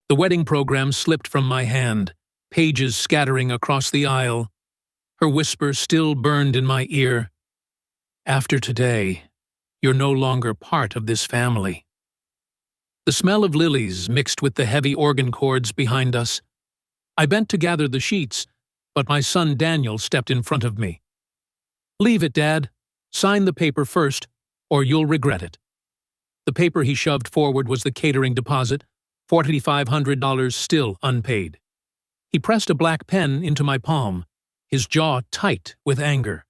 The wedding program slipped from my hand, pages scattering across the aisle. Her whisper still burned in my ear. "After today, you're no longer part of this family." The smell of lilies mixed with the heavy organ chords behind us. I bent to gather the sheets, but my son Daniel stepped in front of me. "Leave it, Dad. Sign the paper first, or you'll regret it." The paper he shoved forward was the catering deposit, $4,500 still unpaid. He pressed a black pen into my palm, his jaw tight with anger.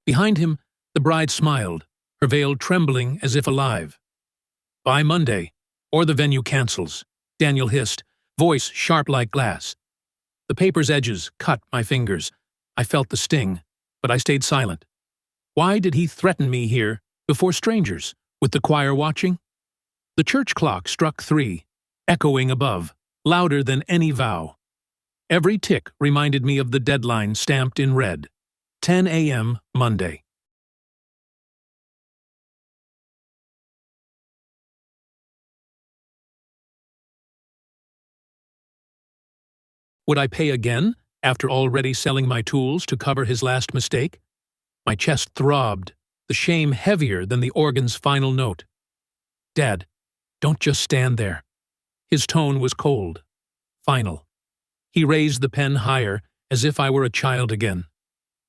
Behind him, the bride smiled, her veil trembling as if alive. "By Monday, or the venue cancels," Daniel hissed, voice sharp like glass. The paper's edges cut my fingers. I felt the sting, but I stayed silent. Why did he threaten me here, before strangers, with the choir watching? The church clock struck 3, echoing above, louder than any vow. Every tick reminded me of the deadline stamped in red. 10 a.m. Monday. Would I pay again, after already selling my tools to cover his last mistake? My chest throbbed, the shame heavier than the organ's final note. "Dad, don't just stand there." His tone was cold, final. He raised the pen higher, as if I were a child again.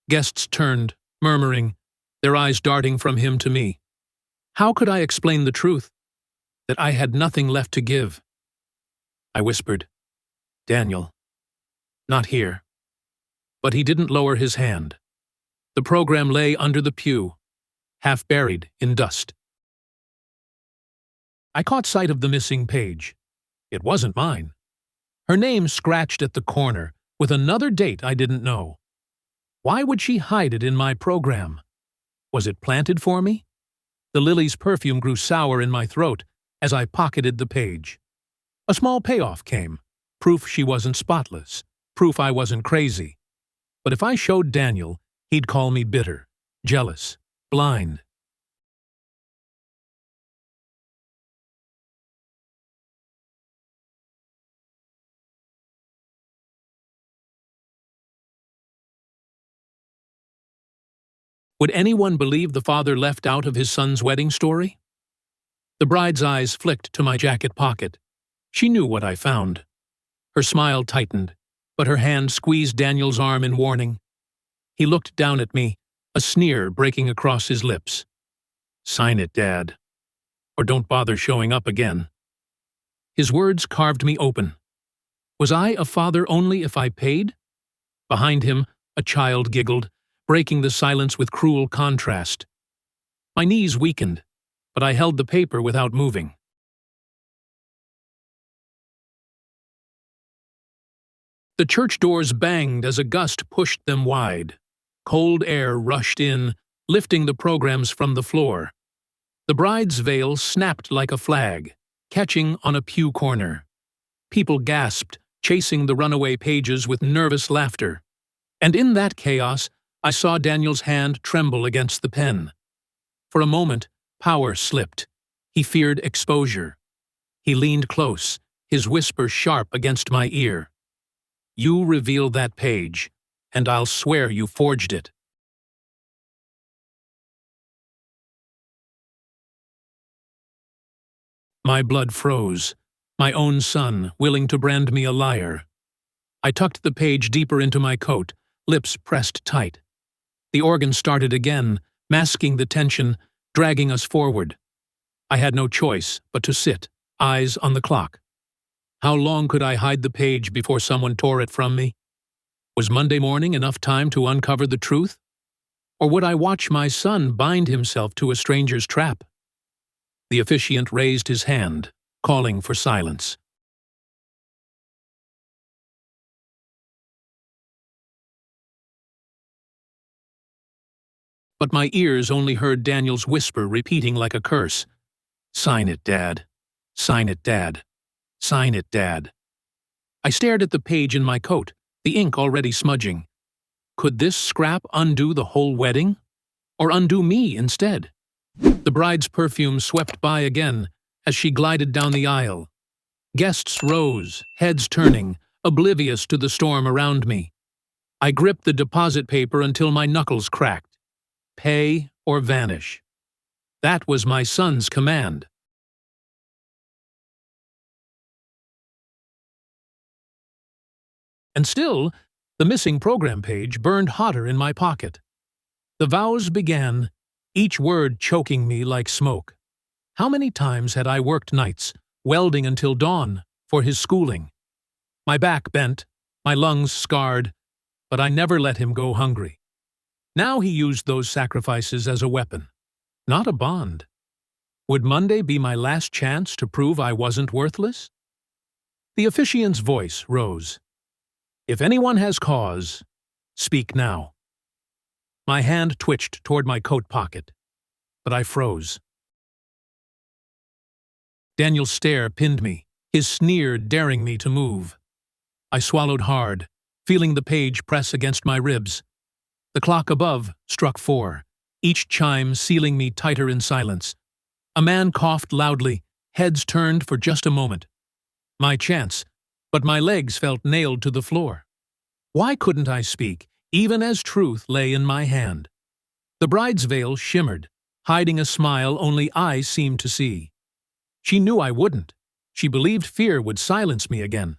Guests turned, murmuring, their eyes darting from him to me. How could I explain the truth? That I had nothing left to give. I whispered, "Daniel, not here." But he didn't lower his hand. The program lay under the pew, half buried in dust. I caught sight of the missing page. It wasn't mine. Her name scratched at the corner, with another date I didn't know. Why would she hide it in my program? Was it planted for me? The lily's perfume grew sour in my throat as I pocketed the page. A small payoff came, proof she wasn't spotless, proof I wasn't crazy. But if I showed Daniel, he'd call me bitter, jealous, blind. Would anyone believe the father left out of his son's wedding story? The bride's eyes flicked to my jacket pocket. She knew what I found. Her smile tightened, but her hand squeezed Daniel's arm in warning. He looked down at me, a sneer breaking across his lips. "Sign it, Dad, or don't bother showing up again." His words carved me open. Was I a father only if I paid? Behind him, a child giggled, breaking the silence with cruel contrast. My knees weakened, but I held the paper without moving. The church doors banged as a gust pushed them wide. Cold air rushed in, lifting the programs from the floor. The bride's veil snapped like a flag, catching on a pew corner. People gasped, chasing the runaway pages with nervous laughter. And in that chaos, I saw Daniel's hand tremble against the pen. For a moment, power slipped. He feared exposure. He leaned close, his whisper sharp against my ear. "You reveal that page, and I'll swear you forged it." My blood froze, my own son willing to brand me a liar. I tucked the page deeper into my coat, lips pressed tight. The organ started again, masking the tension, dragging us forward. I had no choice but to sit, eyes on the clock. How long could I hide the page before someone tore it from me? Was Monday morning enough time to uncover the truth? Or would I watch my son bind himself to a stranger's trap? The officiant raised his hand, calling for silence. But my ears only heard Daniel's whisper repeating like a curse. "Sign it, Dad. Sign it, Dad. Sign it, Dad." I stared at the page in my coat, the ink already smudging. Could this scrap undo the whole wedding? Or undo me instead? The bride's perfume swept by again, as she glided down the aisle. Guests rose, heads turning, oblivious to the storm around me. I gripped the deposit paper until my knuckles cracked. Pay or vanish. That was my son's command. And still, the missing program page burned hotter in my pocket. The vows began, each word choking me like smoke. How many times had I worked nights, welding until dawn, for his schooling? My back bent, my lungs scarred, but I never let him go hungry. Now he used those sacrifices as a weapon, not a bond. Would Monday be my last chance to prove I wasn't worthless? The officiant's voice rose. If anyone has cause, speak now. My hand twitched toward my coat pocket, but I froze. Daniel's stare pinned me, his sneer daring me to move. I swallowed hard, feeling the page press against my ribs. The clock above struck 4, each chime sealing me tighter in silence. A man coughed loudly, heads turned for just a moment. My chance, but my legs felt nailed to the floor. Why couldn't I speak, even as truth lay in my hand? The bride's veil shimmered, hiding a smile only I seemed to see. She knew I wouldn't. She believed fear would silence me again.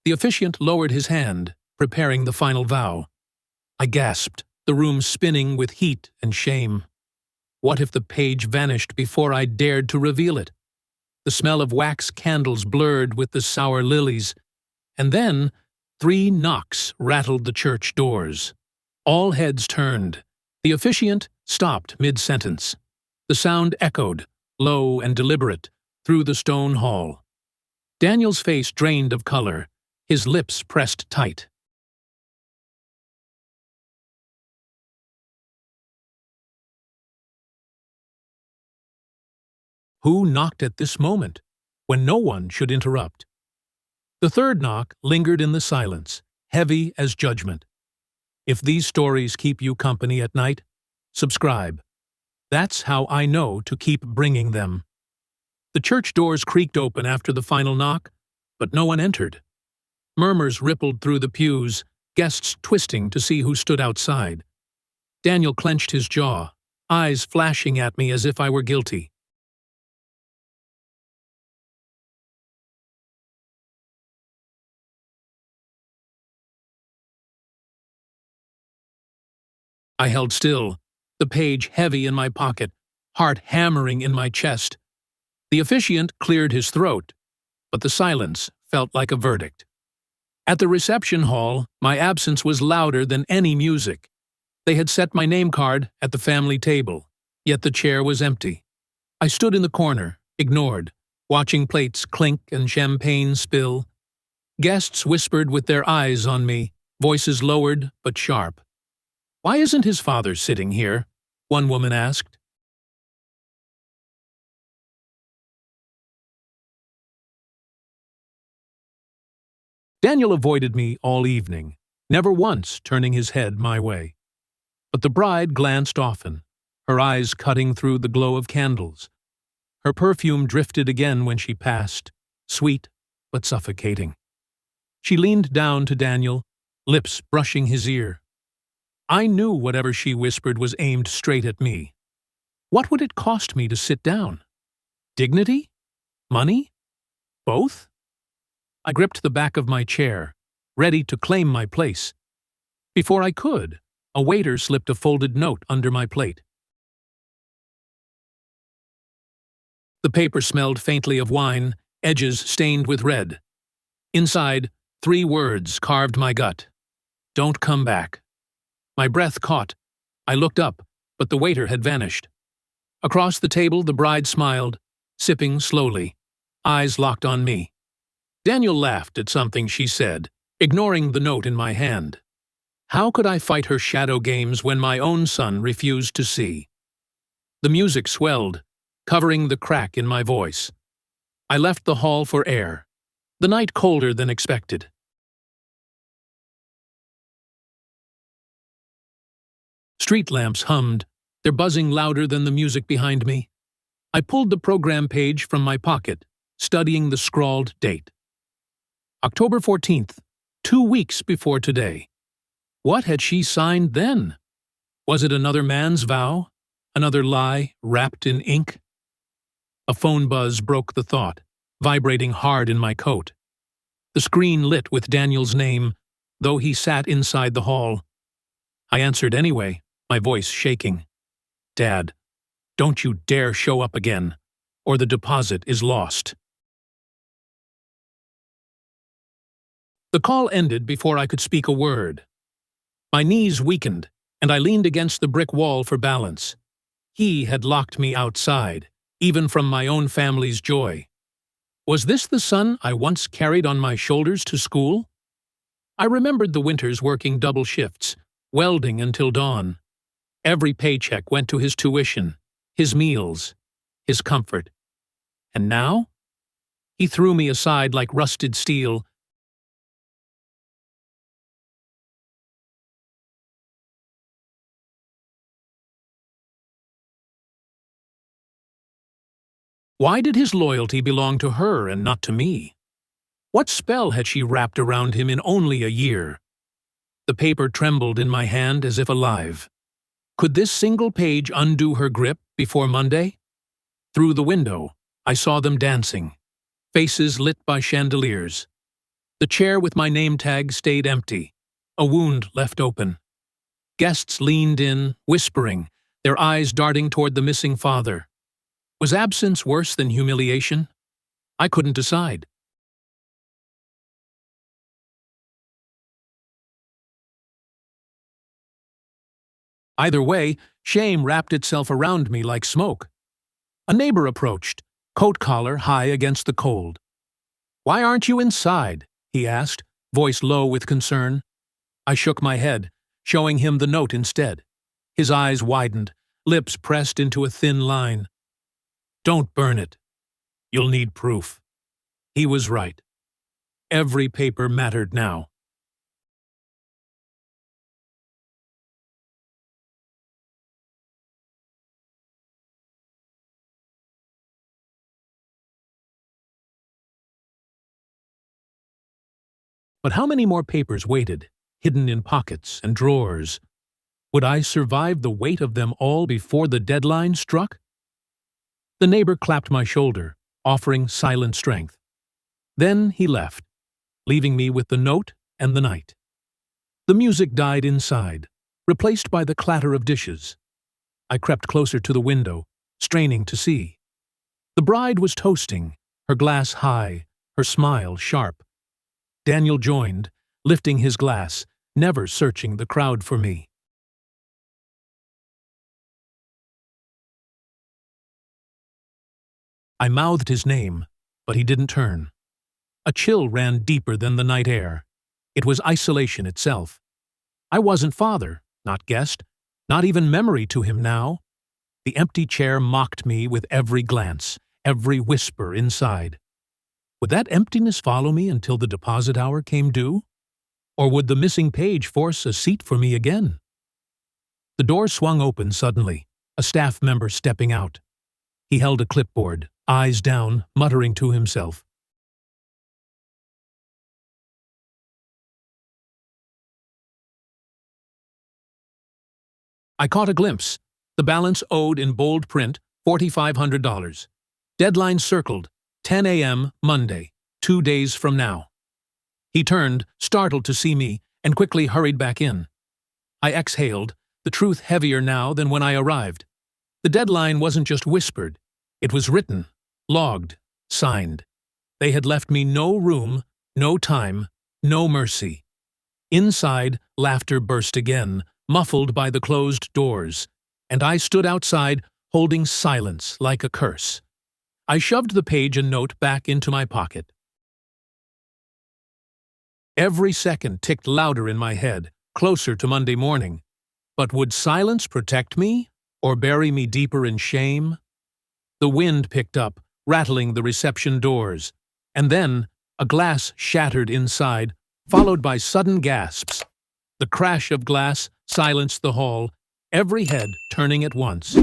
The officiant lowered his hand, preparing the final vow. I gasped, the room spinning with heat and shame. What if the page vanished before I dared to reveal it? The smell of wax candles blurred with the sour lilies, and then 3 knocks rattled the church doors. All heads turned. The officiant stopped mid-sentence. The sound echoed, low and deliberate, through the stone hall. Daniel's face drained of color, his lips pressed tight. Who knocked at this moment, when no one should interrupt? The third knock lingered in the silence, heavy as judgment. If these stories keep you company at night, subscribe. That's how I know to keep bringing them. The church doors creaked open after the final knock, but no one entered. Murmurs rippled through the pews, guests twisting to see who stood outside. Daniel clenched his jaw, eyes flashing at me as if I were guilty. I held still, the page heavy in my pocket, heart hammering in my chest. The officiant cleared his throat, but the silence felt like a verdict. At the reception hall, my absence was louder than any music. They had set my name card at the family table, yet the chair was empty. I stood in the corner, ignored, watching plates clink and champagne spill. Guests whispered with their eyes on me, voices lowered but sharp. "Why isn't his father sitting here?" one woman asked. Daniel avoided me all evening, never once turning his head my way. But the bride glanced often, her eyes cutting through the glow of candles. Her perfume drifted again when she passed, sweet but suffocating. She leaned down to Daniel, lips brushing his ear. I knew whatever she whispered was aimed straight at me. What would it cost me to sit down? Dignity? Money? Both? I gripped the back of my chair, ready to claim my place. Before I could, a waiter slipped a folded note under my plate. The paper smelled faintly of wine, edges stained with red. Inside, 3 words carved my gut. Don't come back. My breath caught. I looked up, but the waiter had vanished. Across the table, the bride smiled, sipping slowly, eyes locked on me. Daniel laughed at something she said, ignoring the note in my hand. How could I fight her shadow games when my own son refused to see? The music swelled, covering the crack in my voice. I left the hall for air, the night colder than expected. Street lamps hummed, their buzzing louder than the music behind me. I pulled the program page from my pocket, studying the scrawled date. October 14th, 2 weeks before today. What had she signed then? Was it another man's vow? Another lie wrapped in ink? A phone buzz broke the thought, vibrating hard in my coat. The screen lit with Daniel's name, though he sat inside the hall. I answered anyway, my voice shaking. Dad, don't you dare show up again, or the deposit is lost. The call ended before I could speak a word. My knees weakened, and I leaned against the brick wall for balance. He had locked me outside, even from my own family's joy. Was this the son I once carried on my shoulders to school? I remembered the winters working double shifts, welding until dawn. Every paycheck went to his tuition, his meals, his comfort. And now? He threw me aside like rusted steel. Why did his loyalty belong to her and not to me? What spell had she wrapped around him in only a year? The paper trembled in my hand as if alive. Could this single page undo her grip before Monday? Through the window, I saw them dancing, faces lit by chandeliers. The chair with my name tag stayed empty, a wound left open. Guests leaned in, whispering, their eyes darting toward the missing father. Was absence worse than humiliation? I couldn't decide. Either way, shame wrapped itself around me like smoke. A neighbor approached, coat collar high against the cold. "Why aren't you inside?" he asked, voice low with concern. I shook my head, showing him the note instead. His eyes widened, lips pressed into a thin line. "Don't burn it. You'll need proof." He was right. Every paper mattered now. But how many more papers waited, hidden in pockets and drawers? Would I survive the weight of them all before the deadline struck? The neighbor clapped my shoulder, offering silent strength. Then he left, leaving me with the note and the night. The music died inside, replaced by the clatter of dishes. I crept closer to the window, straining to see. The bride was toasting, her glass high, her smile sharp. Daniel joined, lifting his glass, never searching the crowd for me. I mouthed his name, but he didn't turn. A chill ran deeper than the night air. It was isolation itself. I wasn't father, not guest, not even memory to him now. The empty chair mocked me with every glance, every whisper inside. Would that emptiness follow me until the deposit hour came due? Or would the missing page force a seat for me again? The door swung open suddenly, a staff member stepping out. He held a clipboard, eyes down, muttering to himself. I caught a glimpse. The balance owed in bold print, $4,500. Deadline circled, 10 a.m. Monday, 2 days from now. He turned, startled to see me, and quickly hurried back in. I exhaled, the truth heavier now than when I arrived. The deadline wasn't just whispered. It was written, logged, signed. They had left me no room, no time, no mercy. Inside, laughter burst again, muffled by the closed doors, and I stood outside, holding silence like a curse. I shoved the page and note back into my pocket. Every second ticked louder in my head, closer to Monday morning. But would silence protect me, or bury me deeper in shame? The wind picked up, rattling the reception doors, and then a glass shattered inside, followed by sudden gasps. The crash of glass silenced the hall, every head turning at once.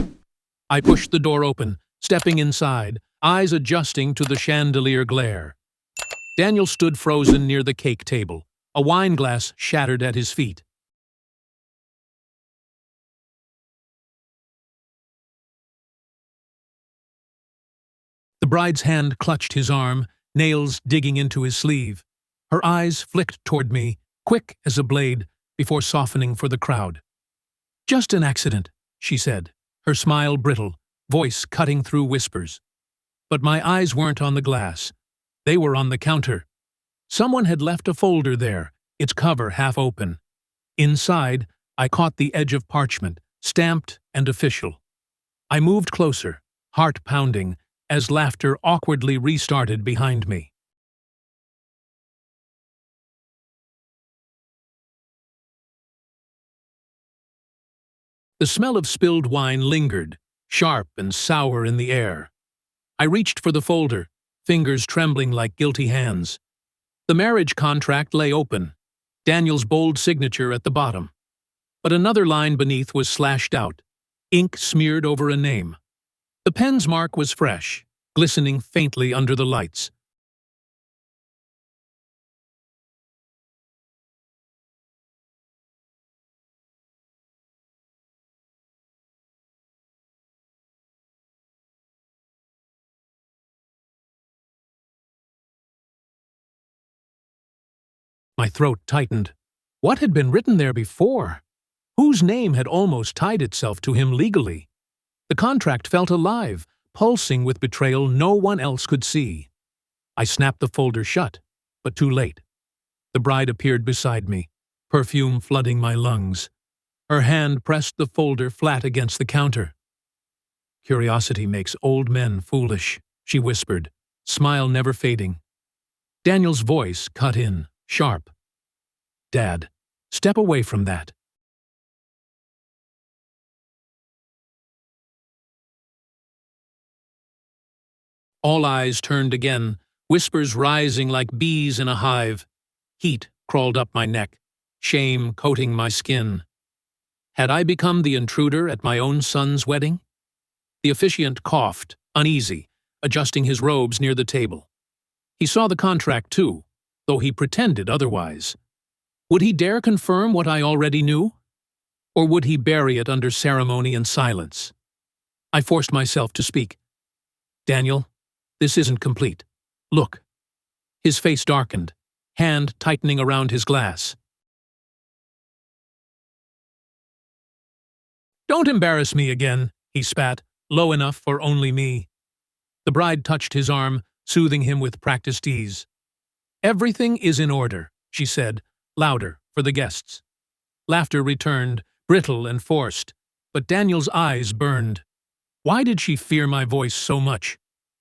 I pushed the door open, stepping inside, eyes adjusting to the chandelier glare. Daniel stood frozen near the cake table, a wine glass shattered at his feet. The bride's hand clutched his arm, nails digging into his sleeve. Her eyes flicked toward me, quick as a blade, before softening for the crowd. "Just an accident," she said, her smile brittle, voice cutting through whispers. But my eyes weren't on the glass. They were on the counter. Someone had left a folder there, its cover half open. Inside, I caught the edge of parchment, stamped and official. I moved closer, heart pounding, as laughter awkwardly restarted behind me. The smell of spilled wine lingered, sharp and sour in the air. I reached for the folder, fingers trembling like guilty hands. The marriage contract lay open, Daniel's bold signature at the bottom. But another line beneath was slashed out, ink smeared over a name. The pen's mark was fresh, glistening faintly under the lights. My throat tightened. What had been written there before? Whose name had almost tied itself to him legally? The contract felt alive, pulsing with betrayal no one else could see. I snapped the folder shut, but too late. The bride appeared beside me, perfume flooding my lungs. Her hand pressed the folder flat against the counter. "Curiosity makes old men foolish," she whispered, smile never fading. Daniel's voice cut in, sharp. "Dad, step away from that." All eyes turned again, whispers rising like bees in a hive. Heat crawled up my neck, shame coating my skin. Had I become the intruder at my own son's wedding? The officiant coughed, uneasy, adjusting his robes near the table. He saw the contract too, though he pretended otherwise. Would he dare confirm what I already knew? Or would he bury it under ceremony and silence? I forced myself to speak. "Daniel, this isn't complete. Look." His face darkened, hand tightening around his glass. "Don't embarrass me again," he spat, low enough for only me. The bride touched his arm, soothing him with practiced ease. "Everything is in order," she said, louder for the guests. Laughter returned, brittle and forced, but Daniel's eyes burned. Why did she fear my voice so much?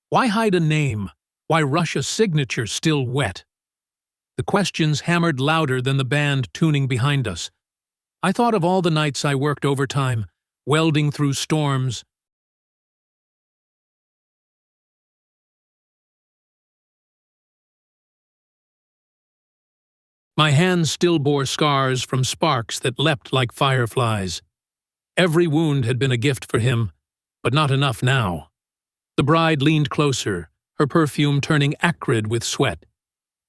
Why hide a name? Why rush a signature still wet? The questions hammered louder than the band tuning behind us. I thought of all the nights I worked overtime, welding through storms. My hands still bore scars from sparks that leapt like fireflies. Every wound had been a gift for him, but not enough now. The bride leaned closer, her perfume turning acrid with sweat.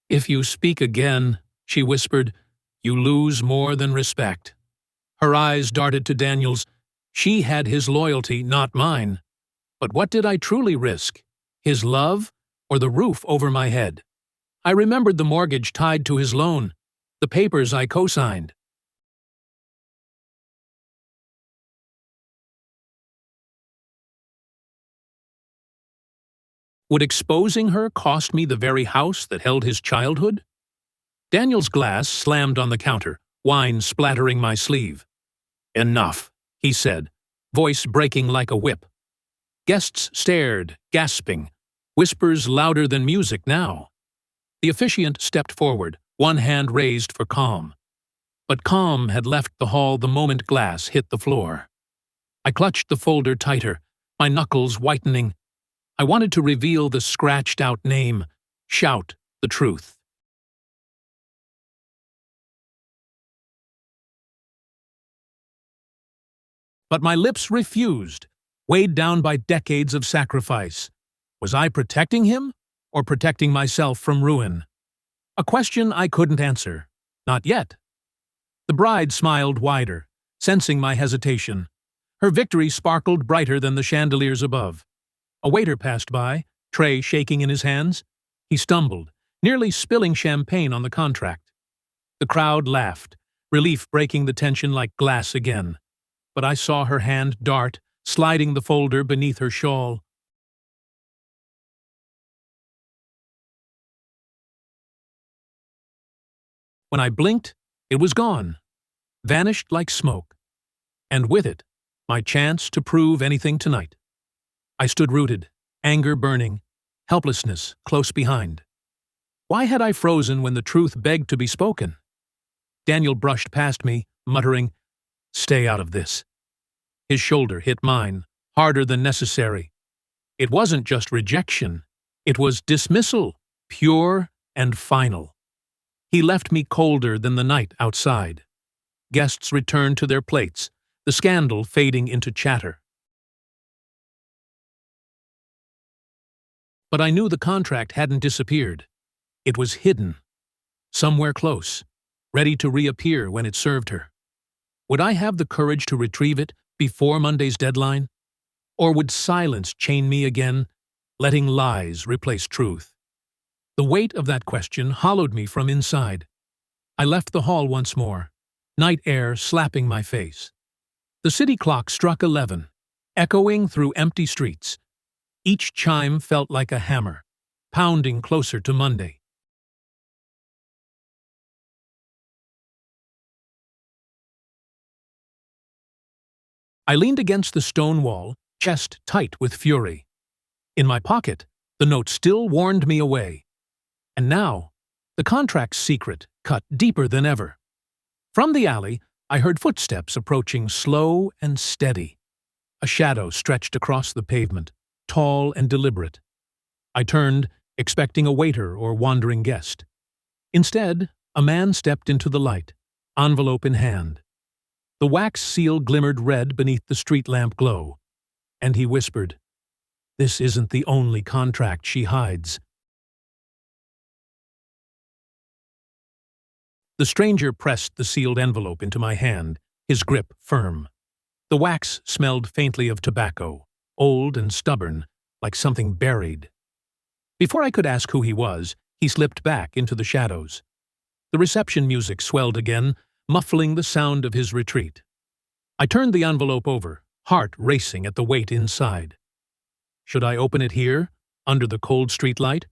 "If you speak again," she whispered, "you lose more than respect." Her eyes darted to Daniel's. She had his loyalty, not mine. But what did I truly risk? His love or the roof over my head? I remembered the mortgage tied to his loan, the papers I co-signed. Would exposing her cost me the very house that held his childhood? Daniel's glass slammed on the counter, wine splattering my sleeve. "Enough," he said, voice breaking like a whip. Guests stared, gasping, whispers louder than music now. The officiant stepped forward, one hand raised for calm. But calm had left the hall the moment glass hit the floor. I clutched the folder tighter, my knuckles whitening. I wanted to reveal the scratched-out name, shout the truth. But my lips refused, weighed down by decades of sacrifice. Was I protecting him, or protecting myself from ruin? A question I couldn't answer. Not yet. The bride smiled wider, sensing my hesitation. Her victory sparkled brighter than the chandeliers above. A waiter passed by, tray shaking in his hands. He stumbled, nearly spilling champagne on the contract. The crowd laughed, relief breaking the tension like glass again. But I saw her hand dart, sliding the folder beneath her shawl. When I blinked, it was gone, vanished like smoke. And with it, my chance to prove anything tonight. I stood rooted, anger burning, helplessness close behind. Why had I frozen when the truth begged to be spoken? Daniel brushed past me, muttering, "Stay out of this." His shoulder hit mine, harder than necessary. It wasn't just rejection. It was dismissal, pure and final. He left me colder than the night outside. Guests returned to their plates, the scandal fading into chatter. But I knew the contract hadn't disappeared. It was hidden, somewhere close, ready to reappear when it served her. Would I have the courage to retrieve it before Monday's deadline? Or would silence chain me again, letting lies replace truth? The weight of that question hollowed me from inside. I left the hall once more, night air slapping my face. The city clock struck 11, echoing through empty streets. Each chime felt like a hammer, pounding closer to Monday. I leaned against the stone wall, chest tight with fury. In my pocket, the note still warned me away. And now, the contract's secret cut deeper than ever. From the alley, I heard footsteps approaching slow and steady. A shadow stretched across the pavement, tall and deliberate. I turned, expecting a waiter or wandering guest. Instead, a man stepped into the light, envelope in hand. The wax seal glimmered red beneath the street lamp glow, and he whispered, "This isn't the only contract she hides." The stranger pressed the sealed envelope into my hand, his grip firm. The wax smelled faintly of tobacco, old and stubborn, like something buried. Before I could ask who he was, he slipped back into the shadows. The reception music swelled again, muffling the sound of his retreat. I turned the envelope over, heart racing at the weight inside. Should I open it here, under the cold streetlight,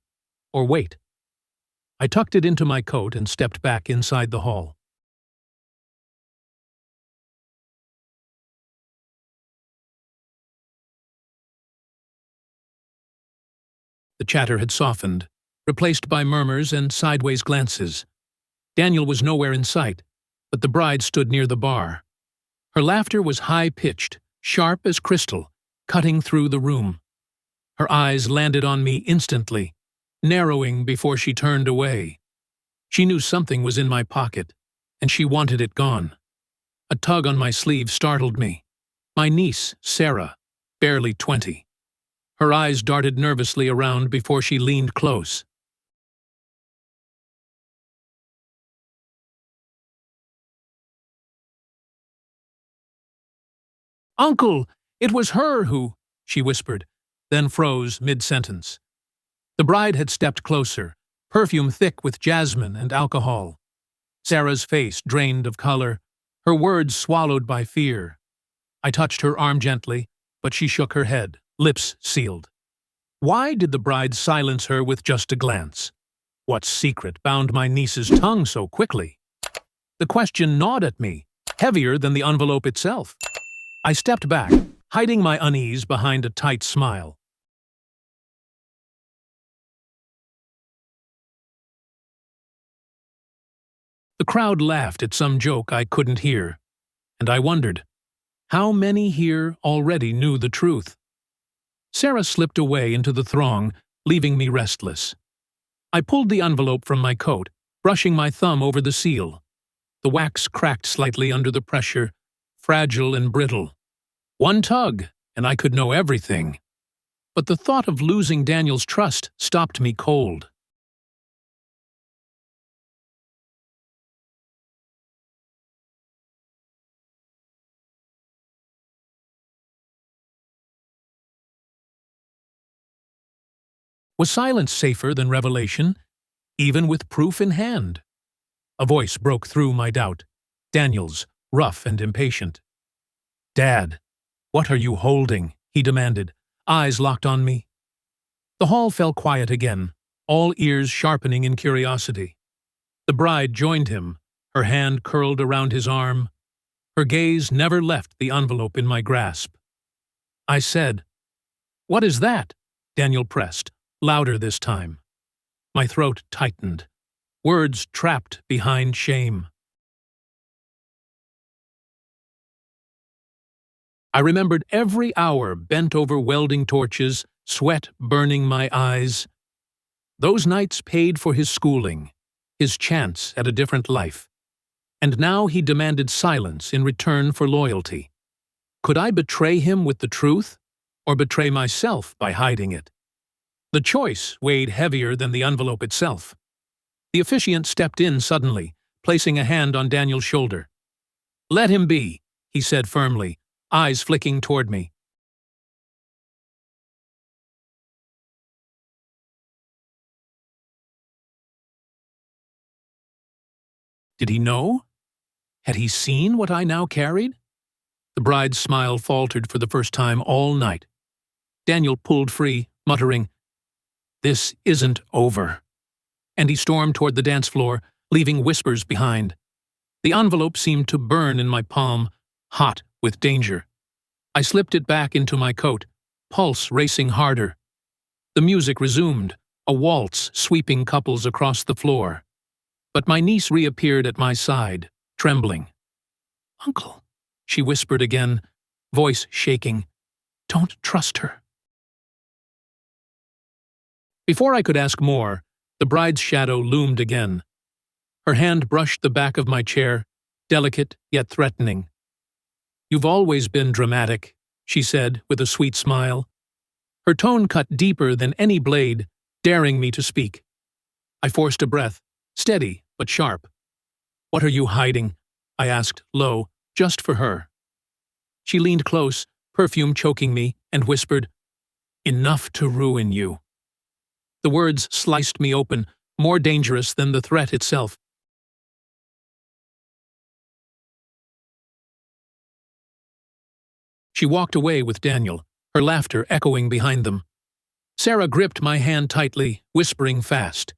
or wait? I tucked it into my coat and stepped back inside the hall. The chatter had softened, replaced by murmurs and sideways glances. Daniel was nowhere in sight, but the bride stood near the bar. Her laughter was high-pitched, sharp as crystal, cutting through the room. Her eyes landed on me instantly, narrowing before she turned away. She knew something was in my pocket, and she wanted it gone. A tug on my sleeve startled me. My niece, Sarah, barely 20. Her eyes darted nervously around before she leaned close. "Uncle, it was her who," she whispered, then froze mid-sentence. The bride had stepped closer, perfume thick with jasmine and alcohol. Sarah's face drained of color, her words swallowed by fear. I touched her arm gently, but she shook her head, lips sealed. Why did the bride silence her with just a glance? What secret bound my niece's tongue so quickly? The question gnawed at me, heavier than the envelope itself. I stepped back, hiding my unease behind a tight smile. The crowd laughed at some joke I couldn't hear, and I wondered, how many here already knew the truth? Sarah slipped away into the throng, leaving me restless. I pulled the envelope from my coat, brushing my thumb over the seal. The wax cracked slightly under the pressure, fragile and brittle. One tug, and I could know everything. But the thought of losing Daniel's trust stopped me cold. Was silence safer than revelation, even with proof in hand? A voice broke through my doubt. Daniel's, rough and impatient. "Dad, what are you holding?" he demanded, eyes locked on me. The hall fell quiet again, all ears sharpening in curiosity. The bride joined him, her hand curled around his arm. Her gaze never left the envelope in my grasp. I said, "What is that?" Daniel pressed, louder this time. My throat tightened, words trapped behind shame. I remembered every hour bent over welding torches, sweat burning my eyes. Those nights paid for his schooling, his chance at a different life. And now he demanded silence in return for loyalty. Could I betray him with the truth, or betray myself by hiding it? The choice weighed heavier than the envelope itself. The officiant stepped in suddenly, placing a hand on Daniel's shoulder. "Let him be," he said firmly, eyes flicking toward me. Did he know? Had he seen what I now carried? The bride's smile faltered for the first time all night. Daniel pulled free, muttering, "This isn't over." And he stormed toward the dance floor, leaving whispers behind. The envelope seemed to burn in my palm, hot with danger. I slipped it back into my coat, pulse racing harder. The music resumed, a waltz sweeping couples across the floor. But my niece reappeared at my side, trembling. "Uncle," she whispered again, voice shaking, "don't trust her." Before I could ask more, the bride's shadow loomed again. Her hand brushed the back of my chair, delicate yet threatening. "You've always been dramatic," she said with a sweet smile. Her tone cut deeper than any blade, daring me to speak. I forced a breath, steady but sharp. "What are you hiding?" I asked, low, just for her. She leaned close, perfume choking me, and whispered, "Enough to ruin you." The words sliced me open, more dangerous than the threat itself. She walked away with Daniel, her laughter echoing behind them. Sarah gripped my hand tightly, whispering fast,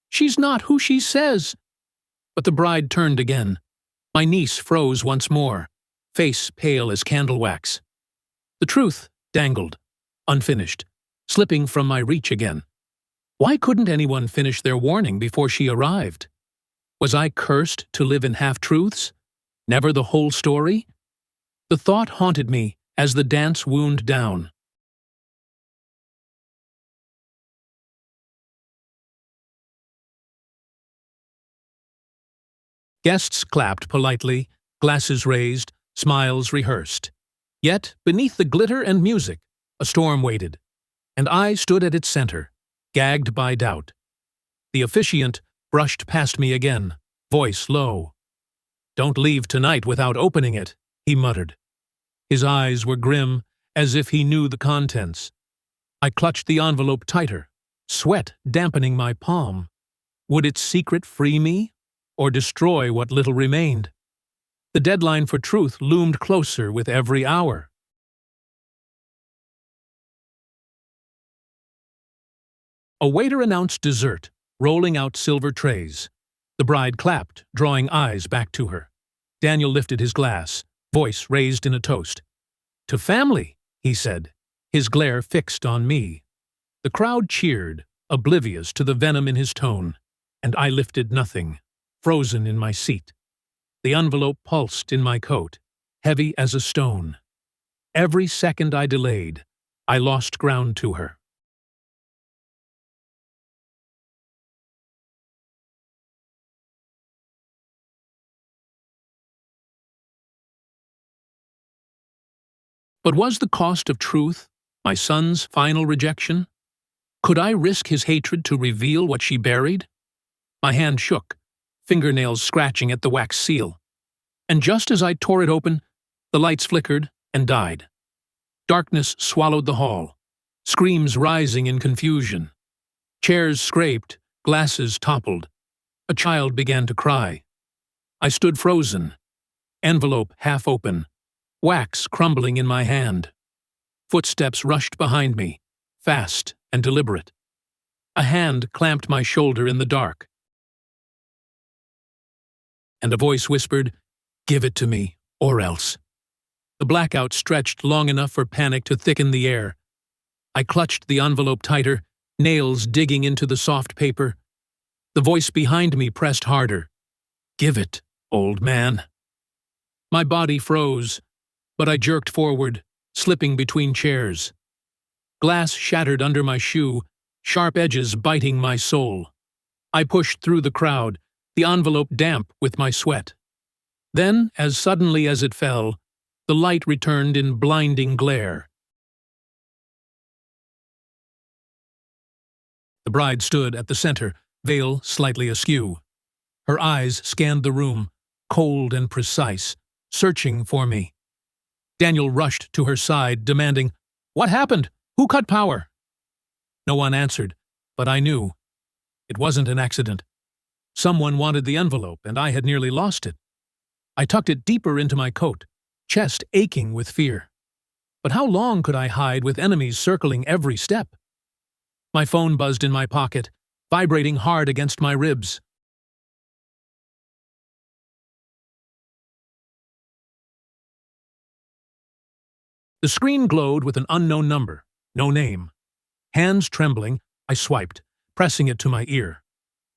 "She's not who she says." But the bride turned again. My niece froze once more, face pale as candle wax. The truth dangled, unfinished, slipping from my reach again. Why couldn't anyone finish their warning before she arrived? Was I cursed to live in half-truths? Never the whole story? The thought haunted me as the dance wound down. Guests clapped politely, glasses raised, smiles rehearsed. Yet, beneath the glitter and music, a storm waited, and I stood at its center, gagged by doubt. The officiant brushed past me again, voice low. "Don't leave tonight without opening it," he muttered. His eyes were grim, as if he knew the contents. I clutched the envelope tighter, sweat dampening my palm. Would its secret free me, or destroy what little remained? The deadline for truth loomed closer with every hour. A waiter announced dessert, rolling out silver trays. The bride clapped, drawing eyes back to her. Daniel lifted his glass, voice raised in a toast. "To family," he said, his glare fixed on me. The crowd cheered, oblivious to the venom in his tone, and I lifted nothing, frozen in my seat. The envelope pulsed in my coat, heavy as a stone. Every second I delayed, I lost ground to her. But was the cost of truth my son's final rejection? Could I risk his hatred to reveal what she buried? My hand shook, fingernails scratching at the wax seal. And just as I tore it open, the lights flickered and died. Darkness swallowed the hall, screams rising in confusion. Chairs scraped, glasses toppled. A child began to cry. I stood frozen, envelope half open, wax crumbling in my hand. Footsteps rushed behind me, fast and deliberate. A hand clamped my shoulder in the dark. And a voice whispered, "Give it to me, or else." The blackout stretched long enough for panic to thicken the air. I clutched the envelope tighter, nails digging into the soft paper. The voice behind me pressed harder. "Give it, old man." My body froze, but I jerked forward, slipping between chairs. Glass shattered under my shoe, sharp edges biting my soul. I pushed through the crowd, the envelope damp with my sweat. Then, as suddenly as it fell, the light returned in blinding glare. The bride stood at the center, veil slightly askew. Her eyes scanned the room, cold and precise, searching for me. Daniel rushed to her side, demanding, "What happened? Who cut power?" No one answered, but I knew. It wasn't an accident. Someone wanted the envelope, and I had nearly lost it. I tucked it deeper into my coat, chest aching with fear. But how long could I hide with enemies circling every step? My phone buzzed in my pocket, vibrating hard against my ribs. The screen glowed with an unknown number, no name. Hands trembling, I swiped, pressing it to my ear.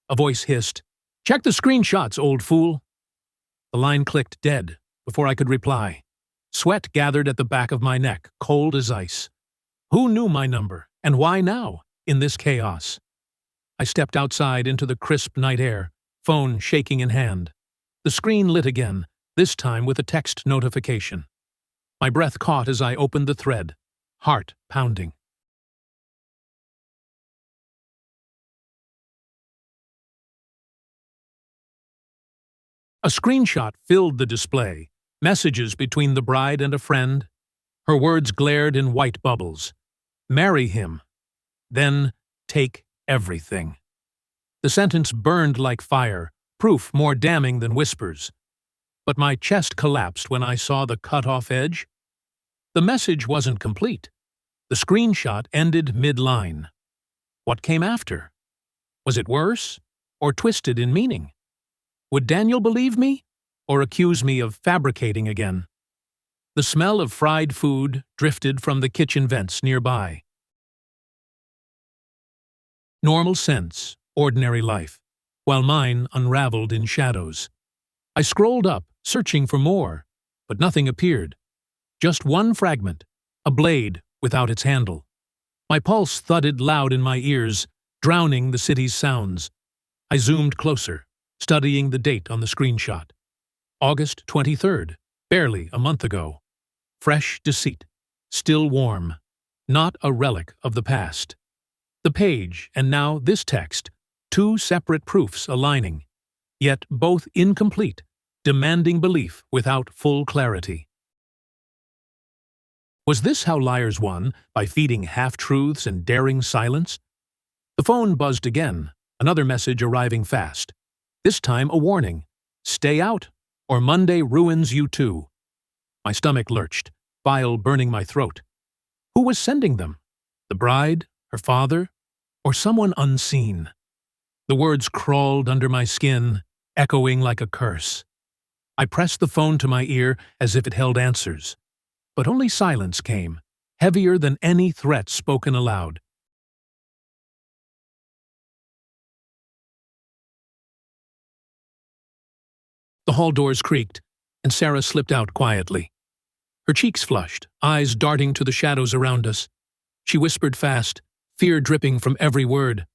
A voice hissed, "Check the screenshots, old fool." The line clicked dead before I could reply. Sweat gathered at the back of my neck, cold as ice. Who knew my number, and why now, in this chaos? I stepped outside into the crisp night air, phone shaking in hand. The screen lit again, this time with a text notification. My breath caught as I opened the thread, heart pounding. A screenshot filled the display, messages between the bride and a friend. Her words glared in white bubbles. "Marry him. Then take everything." The sentence burned like fire, proof more damning than whispers. But my chest collapsed when I saw the cut-off edge. The message wasn't complete. The screenshot ended mid-line. What came after? Was it worse, or twisted in meaning? Would Daniel believe me, or accuse me of fabricating again? The smell of fried food drifted from the kitchen vents nearby. Normal sense, ordinary life, while mine unraveled in shadows. I scrolled up, searching for more, but nothing appeared. Just one fragment, a blade without its handle. My pulse thudded loud in my ears, drowning the city's sounds. I zoomed closer, studying the date on the screenshot. August 23rd, barely a month ago. Fresh deceit, still warm, not a relic of the past. The page, and now this text, two separate proofs aligning, yet both incomplete, demanding belief without full clarity. Was this how liars won, by feeding half-truths and daring silence? The phone buzzed again, another message arriving fast. This time a warning. Stay out, or Monday ruins you too. My stomach lurched, bile burning my throat. Who was sending them? The bride, her father, or someone unseen? The words crawled under my skin, echoing like a curse. I pressed the phone to my ear as if it held answers. But only silence came, heavier than any threat spoken aloud. The hall doors creaked, and Sarah slipped out quietly. Her cheeks flushed, eyes darting to the shadows around us. She whispered fast, fear dripping from every word.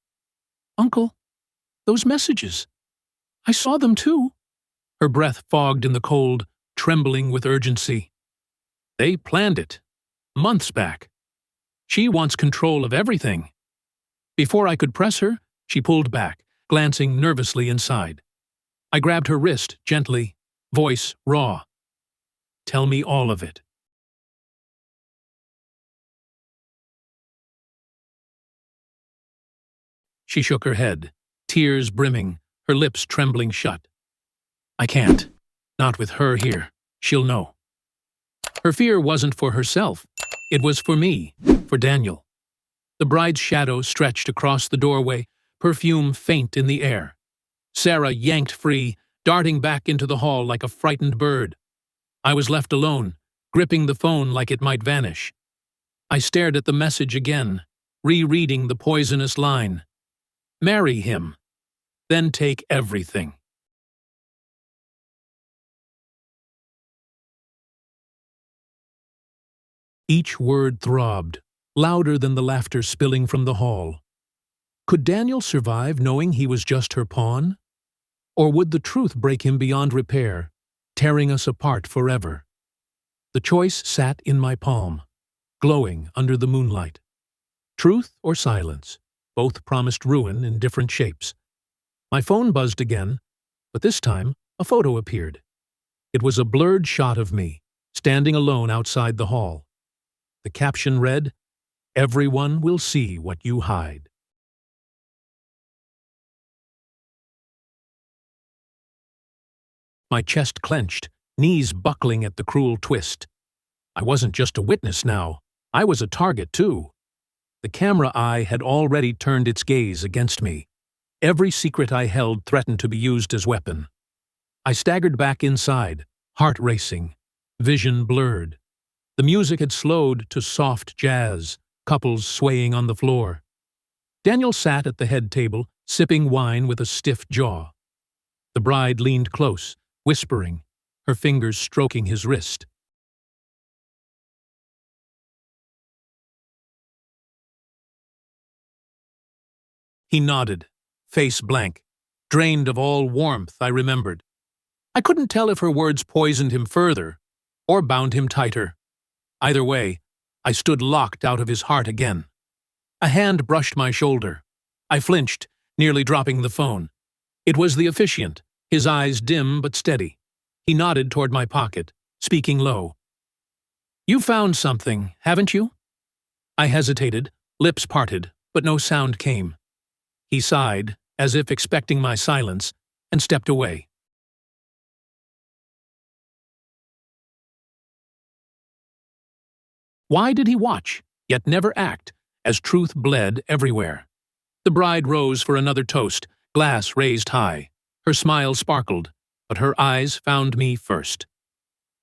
"Uncle, those messages. I saw them too." Her breath fogged in the cold, trembling with urgency. "They planned it," months back. She wants control of everything. Before I could press her, she pulled back, glancing nervously inside. I grabbed her wrist gently, voice raw. "Tell me all of it." She shook her head, tears brimming, her lips trembling shut. "I can't. Not with her here. She'll know." Her fear wasn't for herself. It was for me, for Daniel. The bride's shadow stretched across the doorway, perfume faint in the air. Sarah yanked free, darting back into the hall like a frightened bird. I was left alone, gripping the phone like it might vanish. I stared at the message again, rereading the poisonous line. "Marry him, then take everything." Each word throbbed, louder than the laughter spilling from the hall. Could Daniel survive knowing he was just her pawn? Or would the truth break him beyond repair, tearing us apart forever? The choice sat in my palm, glowing under the moonlight. Truth or silence, both promised ruin in different shapes. My phone buzzed again, but this time a photo appeared. It was a blurred shot of me, standing alone outside the hall. The caption read, "Everyone will see what you hide." My chest clenched, knees buckling at the cruel twist. I wasn't just a witness now. I was a target, too. The camera eye had already turned its gaze against me. Every secret I held threatened to be used as weapon. I staggered back inside, heart racing, vision blurred. The music had slowed to soft jazz, couples swaying on the floor. Daniel sat at the head table, sipping wine with a stiff jaw. The bride leaned close, whispering, her fingers stroking his wrist. He nodded, face blank, drained of all warmth I remembered. I couldn't tell if her words poisoned him further or bound him tighter. Either way, I stood locked out of his heart again. A hand brushed my shoulder. I flinched, nearly dropping the phone. It was the officiant, his eyes dim but steady. He nodded toward my pocket, speaking low. "You found something, haven't you?" I hesitated, lips parted, but no sound came. He sighed, as if expecting my silence, and stepped away. Why did he watch, yet never act, as truth bled everywhere? The bride rose for another toast, glass raised high. Her smile sparkled, but her eyes found me first.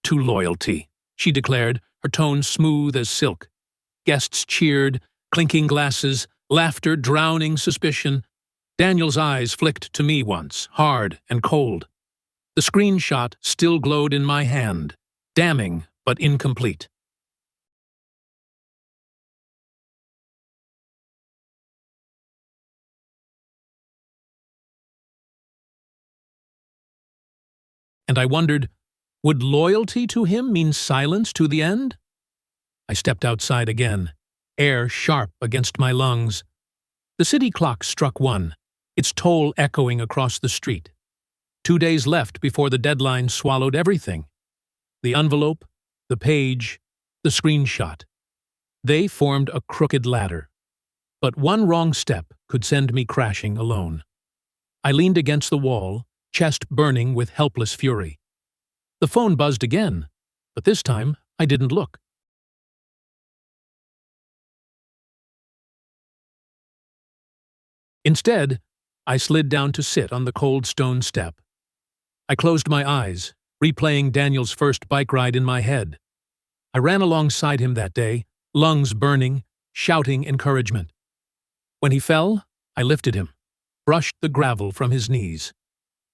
"To loyalty," she declared, her tone smooth as silk. Guests cheered, clinking glasses, laughter drowning suspicion. Daniel's eyes flicked to me once, hard and cold. The screenshot still glowed in my hand, damning but incomplete. And I wondered, would loyalty to him mean silence to the end? I stepped outside again, air sharp against my lungs. The city clock struck 1, its toll echoing across the street. 2 days left before the deadline swallowed everything. The envelope, the page, the screenshot. They formed a crooked ladder. But one wrong step could send me crashing alone. I leaned against the wall, chest burning with helpless fury. The phone buzzed again, but this time I didn't look. Instead, I slid down to sit on the cold stone step. I closed my eyes, replaying Daniel's first bike ride in my head. I ran alongside him that day, lungs burning, shouting encouragement. When he fell, I lifted him, brushed the gravel from his knees.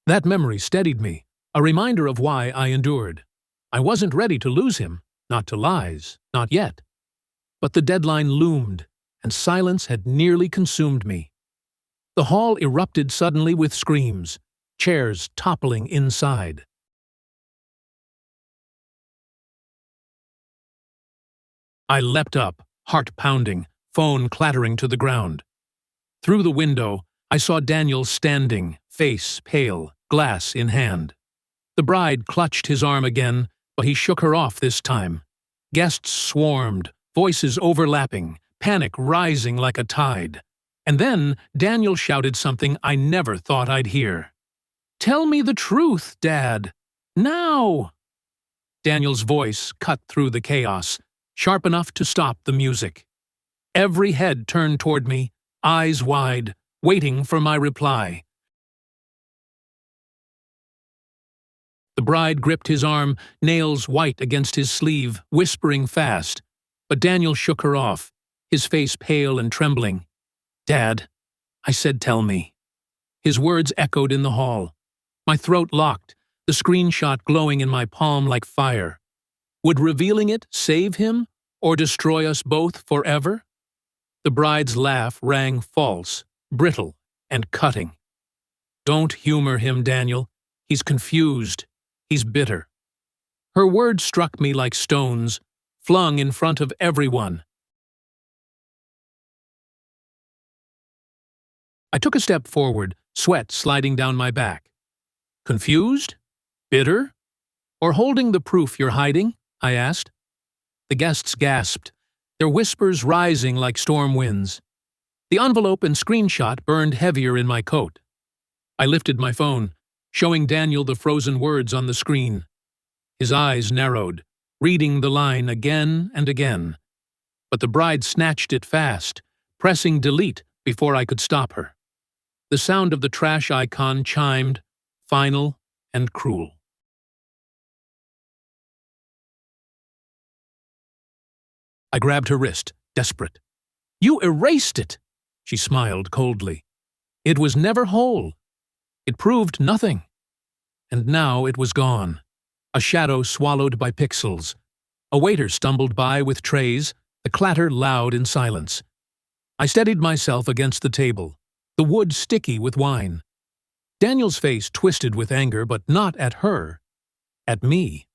That memory steadied me, a reminder of why I endured. I wasn't ready to lose him, not to lies, not yet. But the deadline loomed, and silence had nearly consumed me. The hall erupted suddenly with screams, chairs toppling inside. I leapt up, heart pounding, phone clattering to the ground. Through the window, I saw Daniel standing, face pale, glass in hand. The bride clutched his arm again, but he shook her off this time. Guests swarmed, voices overlapping, panic rising like a tide. And then Daniel shouted something I never thought I'd hear. "Tell me the truth, Dad! Now!" Daniel's voice cut through the chaos, sharp enough to stop the music. Every head turned toward me, eyes wide, waiting for my reply. The bride gripped his arm, nails white against his sleeve, whispering fast. But Daniel shook her off, his face pale and trembling. "Dad," I said, "tell me." His words echoed in the hall. My throat locked, the screenshot glowing in my palm like fire. Would revealing it save him, or destroy us both forever? The bride's laugh rang false, brittle, and cutting. "Don't humor him, Daniel. He's confused. He's bitter." Her words struck me like stones, flung in front of everyone. I took a step forward, sweat sliding down my back. "Confused? Bitter? Or holding the proof you're hiding?" I asked. The guests gasped, their whispers rising like storm winds. The envelope and screenshot burned heavier in my coat. I lifted my phone, showing Daniel the frozen words on the screen. His eyes narrowed, reading the line again and again. But the bride snatched it fast, pressing delete before I could stop her. The sound of the trash icon chimed, final and cruel. I grabbed her wrist, desperate. "You erased it!" She smiled coldly. "It was never whole. It proved nothing." And now it was gone, a shadow swallowed by pixels. A waiter stumbled by with trays, the clatter loud in silence. I steadied myself against the table, the wood sticky with wine. Daniel's face twisted with anger, but not at her. At me.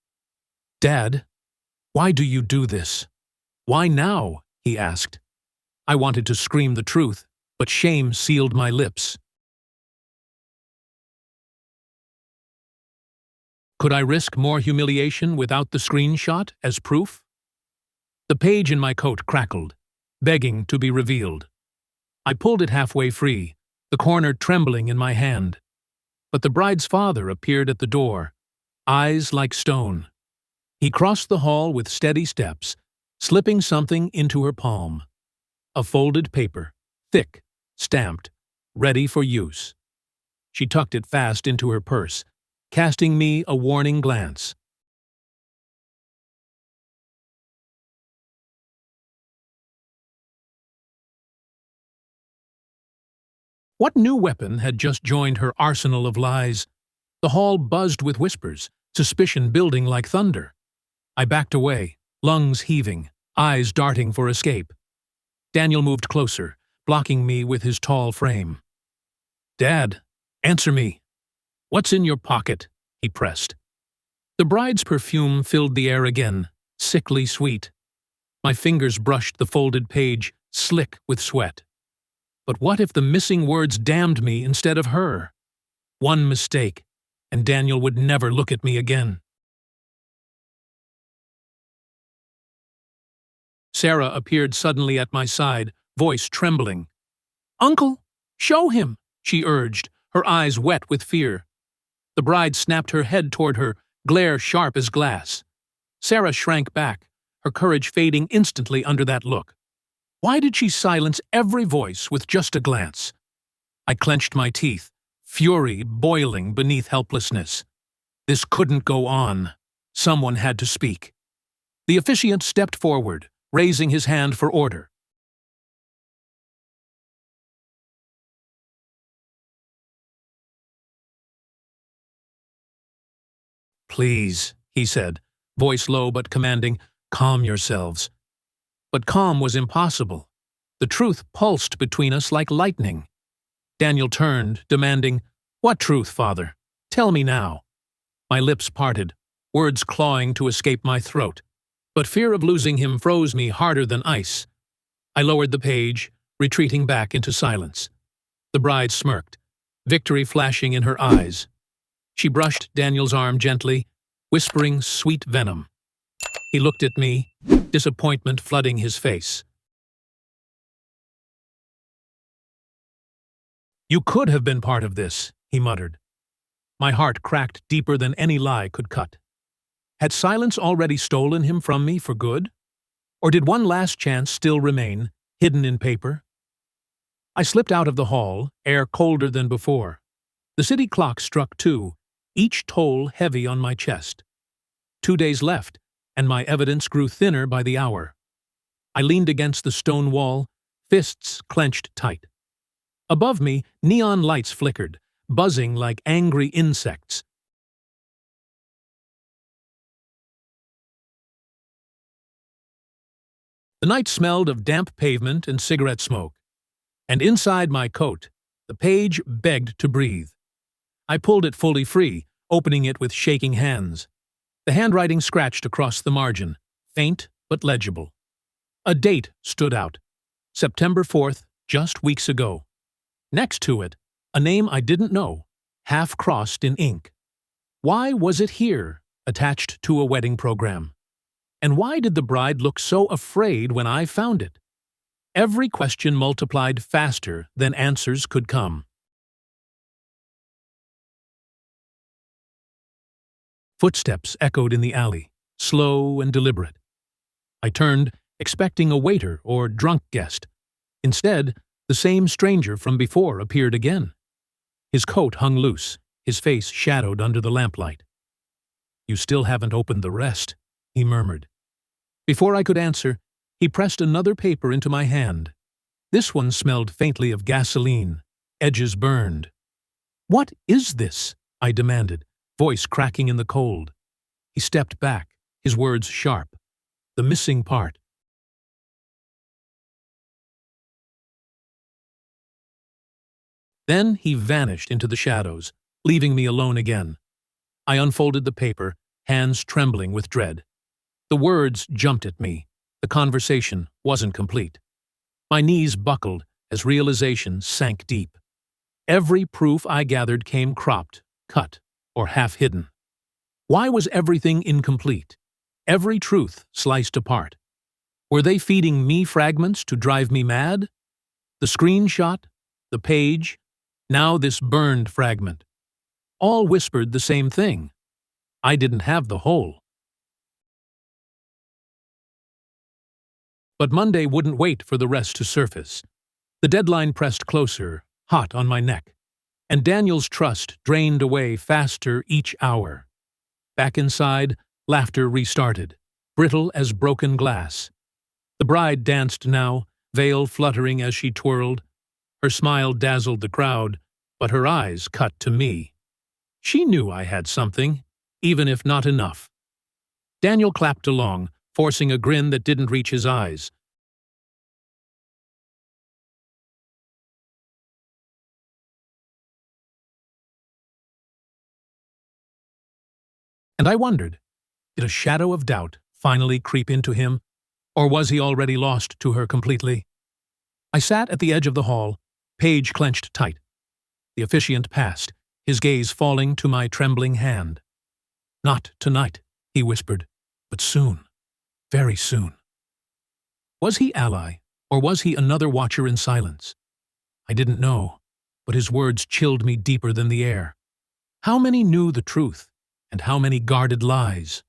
"Dad, why do you do this? Why now?" he asked. I wanted to scream the truth, but shame sealed my lips. Could I risk more humiliation without the screenshot as proof? The page in my coat crackled, begging to be revealed. I pulled it halfway free, the corner trembling in my hand. But the bride's father appeared at the door, eyes like stone. He crossed the hall with steady steps, slipping something into her palm. A folded paper, thick, stamped, ready for use. She tucked it fast into her purse, casting me a warning glance. What new weapon had just joined her arsenal of lies? The hall buzzed with whispers, suspicion building like thunder. I backed away, lungs heaving, eyes darting for escape. Daniel moved closer, blocking me with his tall frame. "Dad, answer me. What's in your pocket?" he pressed. The bride's perfume filled the air again, sickly sweet. My fingers brushed the folded page, slick with sweat. But what if the missing words damned me instead of her? One mistake, and Daniel would never look at me again. Sarah appeared suddenly at my side, voice trembling. "Uncle, show him," she urged, her eyes wet with fear. The bride snapped her head toward her, glare sharp as glass. Sarah shrank back, her courage fading instantly under that look. Why did she silence every voice with just a glance? I clenched my teeth, fury boiling beneath helplessness. This couldn't go on. Someone had to speak. The officiant stepped forward, raising his hand for order. "Please," he said, voice low but commanding, "calm yourselves." But calm was impossible. The truth pulsed between us like lightning. Daniel turned, demanding, "What truth, Father? Tell me now." My lips parted, words clawing to escape my throat. But fear of losing him froze me harder than ice. I lowered the page, retreating back into silence. The bride smirked, victory flashing in her eyes. She brushed Daniel's arm gently, whispering sweet venom. He looked at me, disappointment flooding his face. "You could have been part of this," he muttered. My heart cracked deeper than any lie could cut. Had silence already stolen him from me for good? Or did one last chance still remain, hidden in paper? I slipped out of the hall, air colder than before. The city clock struck 2, each toll heavy on my chest. 2 days left, and my evidence grew thinner by the hour. I leaned against the stone wall, fists clenched tight. Above me, neon lights flickered, buzzing like angry insects. The night smelled of damp pavement and cigarette smoke, and inside my coat, the page begged to breathe. I pulled it fully free, opening it with shaking hands. The handwriting scratched across the margin, faint but legible. A date stood out, September 4th, just weeks ago. Next to it, a name I didn't know, half-crossed in ink. Why was it here, attached to a wedding program? And why did the bride look so afraid when I found it? Every question multiplied faster than answers could come. Footsteps echoed in the alley, slow and deliberate. I turned, expecting a waiter or drunk guest. Instead, the same stranger from before appeared again. His coat hung loose, his face shadowed under the lamplight. "You still haven't opened the rest," he murmured. Before I could answer, he pressed another paper into my hand. This one smelled faintly of gasoline, edges burned. "What is this?" I demanded, voice cracking in the cold. He stepped back, his words sharp. "The missing part." Then he vanished into the shadows, leaving me alone again. I unfolded the paper, hands trembling with dread. The words jumped at me. The conversation wasn't complete. My knees buckled as realization sank deep. Every proof I gathered came cropped, cut, or half-hidden. Why was everything incomplete? Every truth sliced apart. Were they feeding me fragments to drive me mad? The screenshot, the page, now this burned fragment. All whispered the same thing. I didn't have the whole. But Monday wouldn't wait for the rest to surface. The deadline pressed closer, hot on my neck, and Daniel's trust drained away faster each hour. Back inside, laughter restarted, brittle as broken glass. The bride danced now, veil fluttering as she twirled. Her smile dazzled the crowd, but her eyes cut to me. She knew I had something, even if not enough. Daniel clapped along, forcing a grin that didn't reach his eyes. And I wondered, did a shadow of doubt finally creep into him, or was he already lost to her completely? I sat at the edge of the hall, page clenched tight. The officiant passed, his gaze falling to my trembling hand. "Not tonight," he whispered, "but soon, very soon." Was he ally, or was he another watcher in silence? I didn't know, but his words chilled me deeper than the air. How many knew the truth, and how many guarded lies?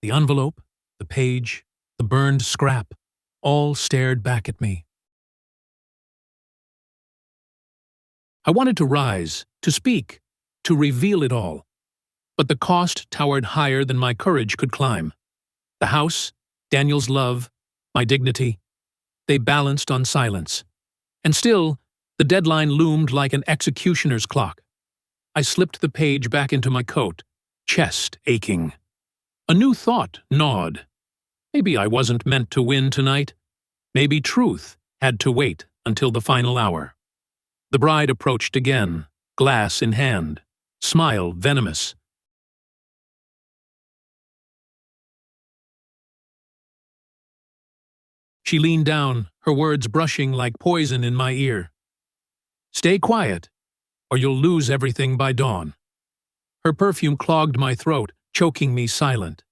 The envelope, the page, the burned scrap, all stared back at me. I wanted to rise, to speak, to reveal it all. But the cost towered higher than my courage could climb. The house, Daniel's love, my dignity, they balanced on silence. And still, the deadline loomed like an executioner's clock. I slipped the page back into my coat, chest aching. A new thought gnawed. Maybe I wasn't meant to win tonight. Maybe truth had to wait until the final hour. The bride approached again, glass in hand, smile venomous. She leaned down, her words brushing like poison in my ear. "Stay quiet, or you'll lose everything by dawn." Her perfume clogged my throat, choking me silent.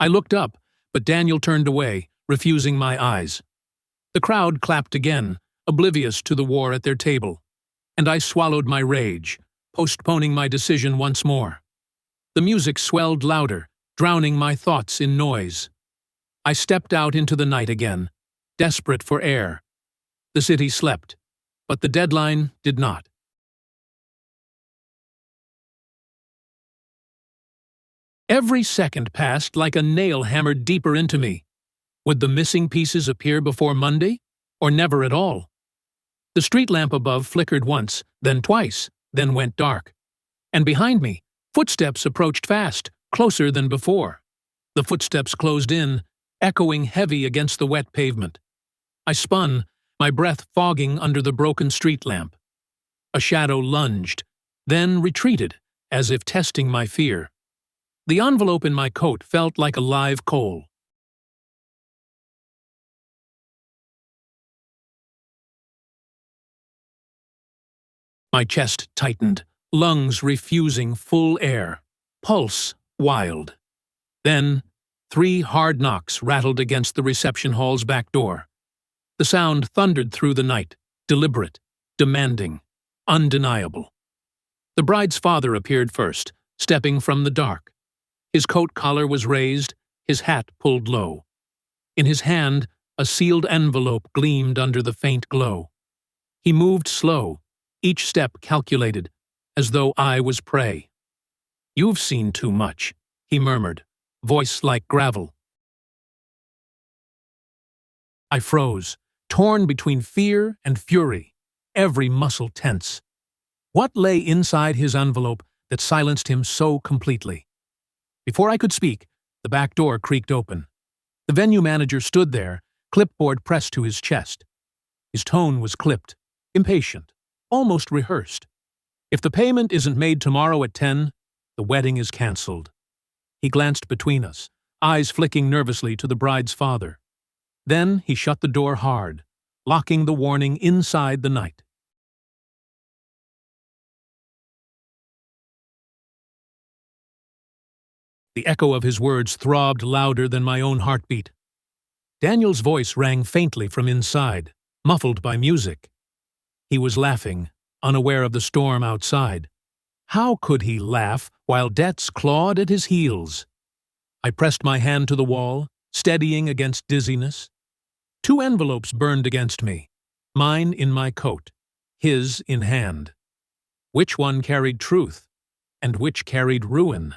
I looked up, but Daniel turned away, refusing my eyes. The crowd clapped again, oblivious to the war at their table, and I swallowed my rage, postponing my decision once more. The music swelled louder, drowning my thoughts in noise. I stepped out into the night again, desperate for air. The city slept, but the deadline did not. Every second passed like a nail hammered deeper into me. Would the missing pieces appear before Monday, or never at all? The street lamp above flickered once, then twice, then went dark. And behind me, footsteps approached fast, closer than before. The footsteps closed in, echoing heavy against the wet pavement. I spun, my breath fogging under the broken street lamp. A shadow lunged, then retreated, as if testing my fear. The envelope in my coat felt like a live coal. My chest tightened, lungs refusing full air, pulse wild. Then, 3 hard knocks rattled against the reception hall's back door. The sound thundered through the night, deliberate, demanding, undeniable. The bride's father appeared first, stepping from the dark. His coat collar was raised, his hat pulled low. In his hand, a sealed envelope gleamed under the faint glow. He moved slow, each step calculated, as though I was prey. "You've seen too much," he murmured, voice like gravel. I froze, torn between fear and fury, every muscle tense. What lay inside his envelope that silenced him so completely? Before I could speak, the back door creaked open. The venue manager stood there, clipboard pressed to his chest. His tone was clipped, impatient, almost rehearsed. "If the payment isn't made tomorrow at 10, the wedding is cancelled." He glanced between us, eyes flicking nervously to the bride's father. Then he shut the door hard, locking the warning inside the night. The echo of his words throbbed louder than my own heartbeat. Daniel's voice rang faintly from inside, muffled by music. He was laughing, unaware of the storm outside. How could he laugh while debts clawed at his heels? I pressed my hand to the wall, steadying against dizziness. 2 envelopes burned against me, mine in my coat, his in hand. Which one carried truth, and which carried ruin?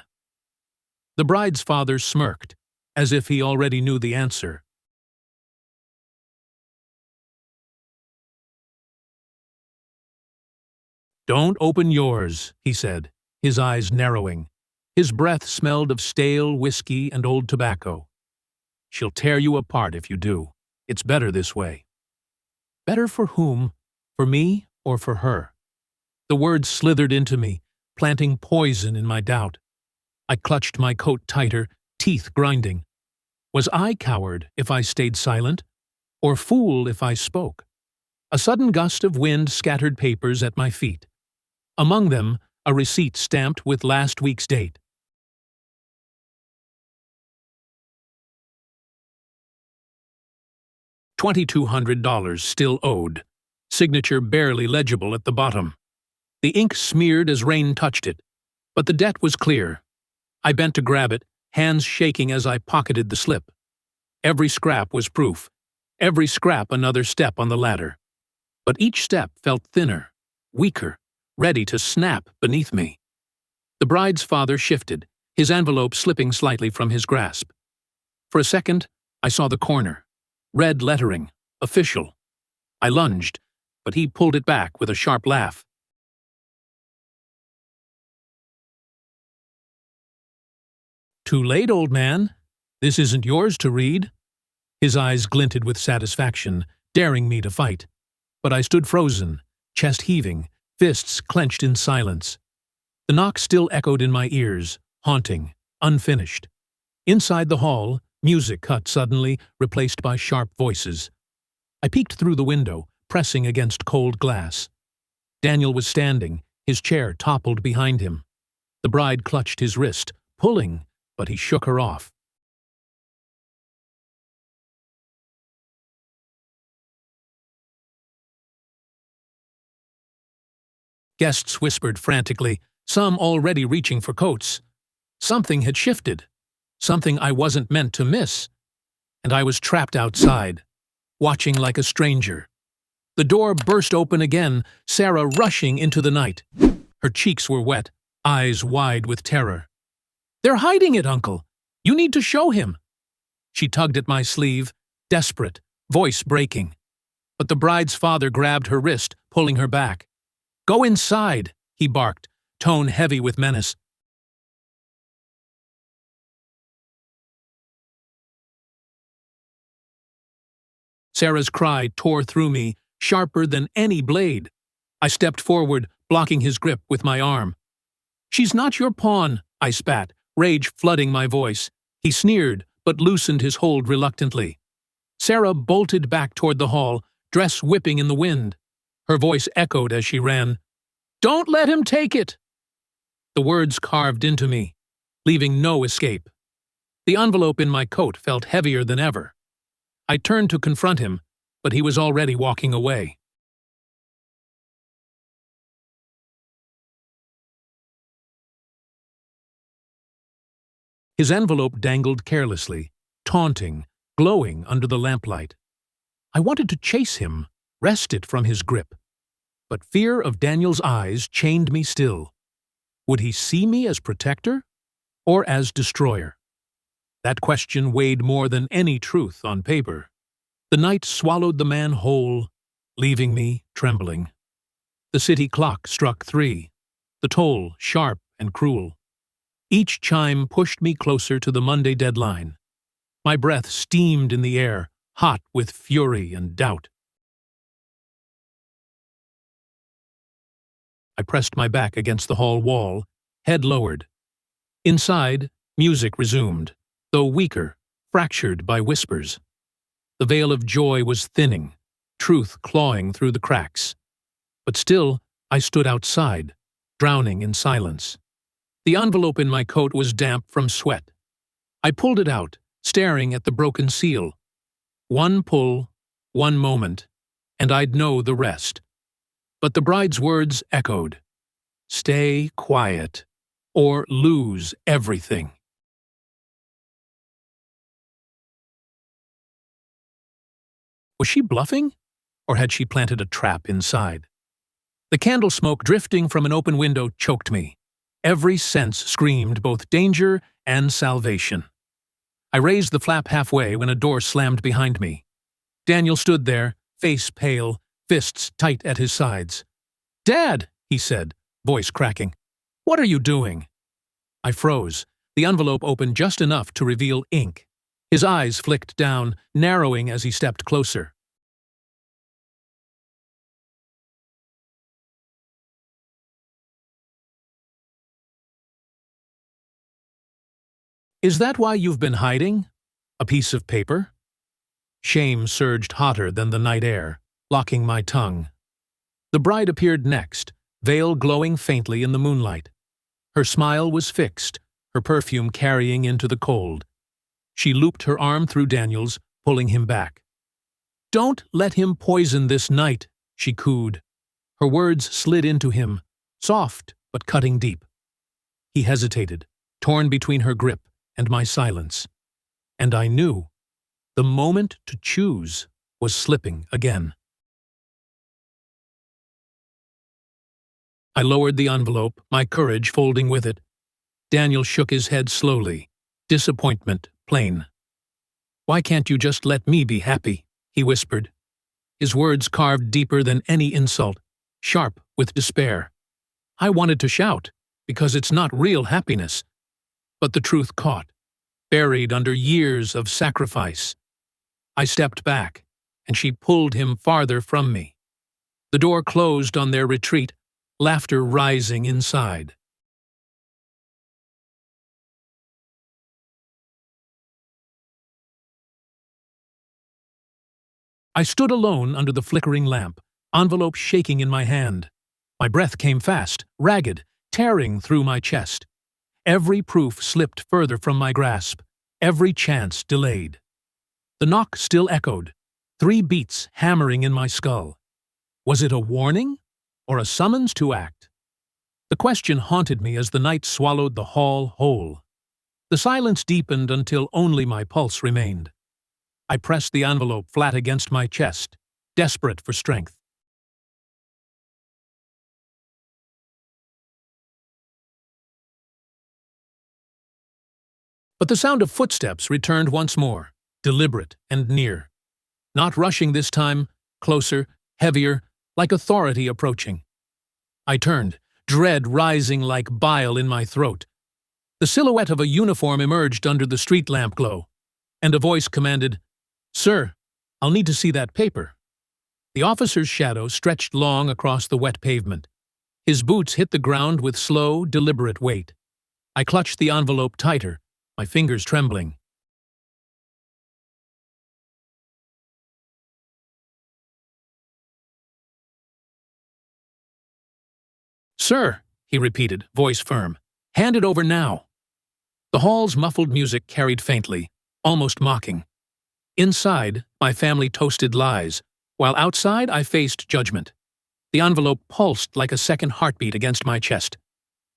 The bride's father smirked, as if he already knew the answer. "Don't open yours," he said, his eyes narrowing. His breath smelled of stale whiskey and old tobacco. "She'll tear you apart if you do. It's better this way." Better for whom? For me or for her? The words slithered into me, planting poison in my doubt. I clutched my coat tighter, teeth grinding. Was I coward if I stayed silent, or fool if I spoke? A sudden gust of wind scattered papers at my feet. Among them, a receipt stamped with last week's date. $2,200 still owed, signature barely legible at the bottom. The ink smeared as rain touched it, but the debt was clear. I bent to grab it, hands shaking as I pocketed the slip. Every scrap was proof, every scrap another step on the ladder. But each step felt thinner, weaker, ready to snap beneath me. The bride's father shifted, his envelope slipping slightly from his grasp. For a second, I saw the corner. Red lettering, official. I lunged, but he pulled it back with a sharp laugh. "Too late, old man. This isn't yours to read." His eyes glinted with satisfaction, daring me to fight. But I stood frozen, chest heaving, fists clenched in silence. The knock still echoed in my ears, haunting, unfinished. Inside the hall, Music cut suddenly, replaced by sharp voices. I peeked through the window, pressing against cold glass. Daniel was standing, his chair toppled behind him. The bride clutched his wrist, pulling, but he shook her off. Guests whispered frantically, some already reaching for coats. Something had shifted, something I wasn't meant to miss, and I was trapped outside, watching like a stranger. The door burst open again, Sarah rushing into the night. Her cheeks were wet, eyes wide with terror. "They're hiding it, Uncle! You need to show him!" She tugged at my sleeve, desperate, voice breaking. But the bride's father grabbed her wrist, pulling her back. "Go inside," he barked, tone heavy with menace. Sarah's cry tore through me, sharper than any blade. I stepped forward, blocking his grip with my arm. "She's not your pawn," I spat, rage flooding my voice. He sneered, but loosened his hold reluctantly. Sarah bolted back toward the hall, dress whipping in the wind. Her voice echoed as she ran. "Don't let him take it!" The words carved into me, leaving no escape. The envelope in my coat felt heavier than ever. I turned to confront him, but he was already walking away. His envelope dangled carelessly, taunting, glowing under the lamplight. I wanted to chase him, wrest it from his grip. But fear of Daniel's eyes chained me still. Would he see me as protector or as destroyer? That question weighed more than any truth on paper. The night swallowed the man whole, leaving me trembling. The city clock struck 3, the toll sharp and cruel. Each chime pushed me closer to the Monday deadline. My breath steamed in the air, hot with fury and doubt. I pressed my back against the hall wall, head lowered. Inside, music resumed, though weaker, fractured by whispers. The veil of joy was thinning, truth clawing through the cracks. But still, I stood outside, drowning in silence. The envelope in my coat was damp from sweat. I pulled it out, staring at the broken seal. One pull, one moment, and I'd know the rest. But the bride's words echoed. "Stay quiet, or lose everything." Was she bluffing, or had she planted a trap inside? The candle smoke drifting from an open window choked me. Every sense screamed both danger and salvation. I raised the flap halfway when a door slammed behind me. Daniel stood there, face pale, fists tight at his sides. "Dad," he said, voice cracking. "What are you doing?" I froze. The envelope opened just enough to reveal ink. His eyes flicked down, narrowing as he stepped closer. "Is that why you've been hiding? A piece of paper?" Shame surged hotter than the night air, locking my tongue. The bride appeared next, veil glowing faintly in the moonlight. Her smile was fixed, her perfume carrying into the cold. She looped her arm through Daniel's, pulling him back. "Don't let him poison this night," she cooed. Her words slid into him, soft but cutting deep. He hesitated, torn between her grip and my silence. And I knew the moment to choose was slipping again. I lowered the envelope, my courage folding with it. Daniel shook his head slowly, disappointment plain. "Why can't you just let me be happy?" he whispered. His words carved deeper than any insult, sharp with despair. I wanted to shout, because it's not real happiness. But the truth caught, buried under years of sacrifice. I stepped back, and she pulled him farther from me. The door closed on their retreat, laughter rising inside. I stood alone under the flickering lamp, envelope shaking in my hand. My breath came fast, ragged, tearing through my chest. Every proof slipped further from my grasp, every chance delayed. The knock still echoed, 3 beats hammering in my skull. Was it a warning or a summons to act? The question haunted me as the night swallowed the hall whole. The silence deepened until only my pulse remained. I pressed the envelope flat against my chest, desperate for strength. But the sound of footsteps returned once more, deliberate and near. Not rushing this time, closer, heavier, like authority approaching. I turned, dread rising like bile in my throat. The silhouette of a uniform emerged under the street lamp glow, and a voice commanded, "Sir, I'll need to see that paper." The officer's shadow stretched long across the wet pavement. His boots hit the ground with slow, deliberate weight. I clutched the envelope tighter, my fingers trembling. "Sir," he repeated, voice firm, "hand it over now." The hall's muffled music carried faintly, almost mocking. Inside, my family toasted lies, while outside I faced judgment. The envelope pulsed like a second heartbeat against my chest.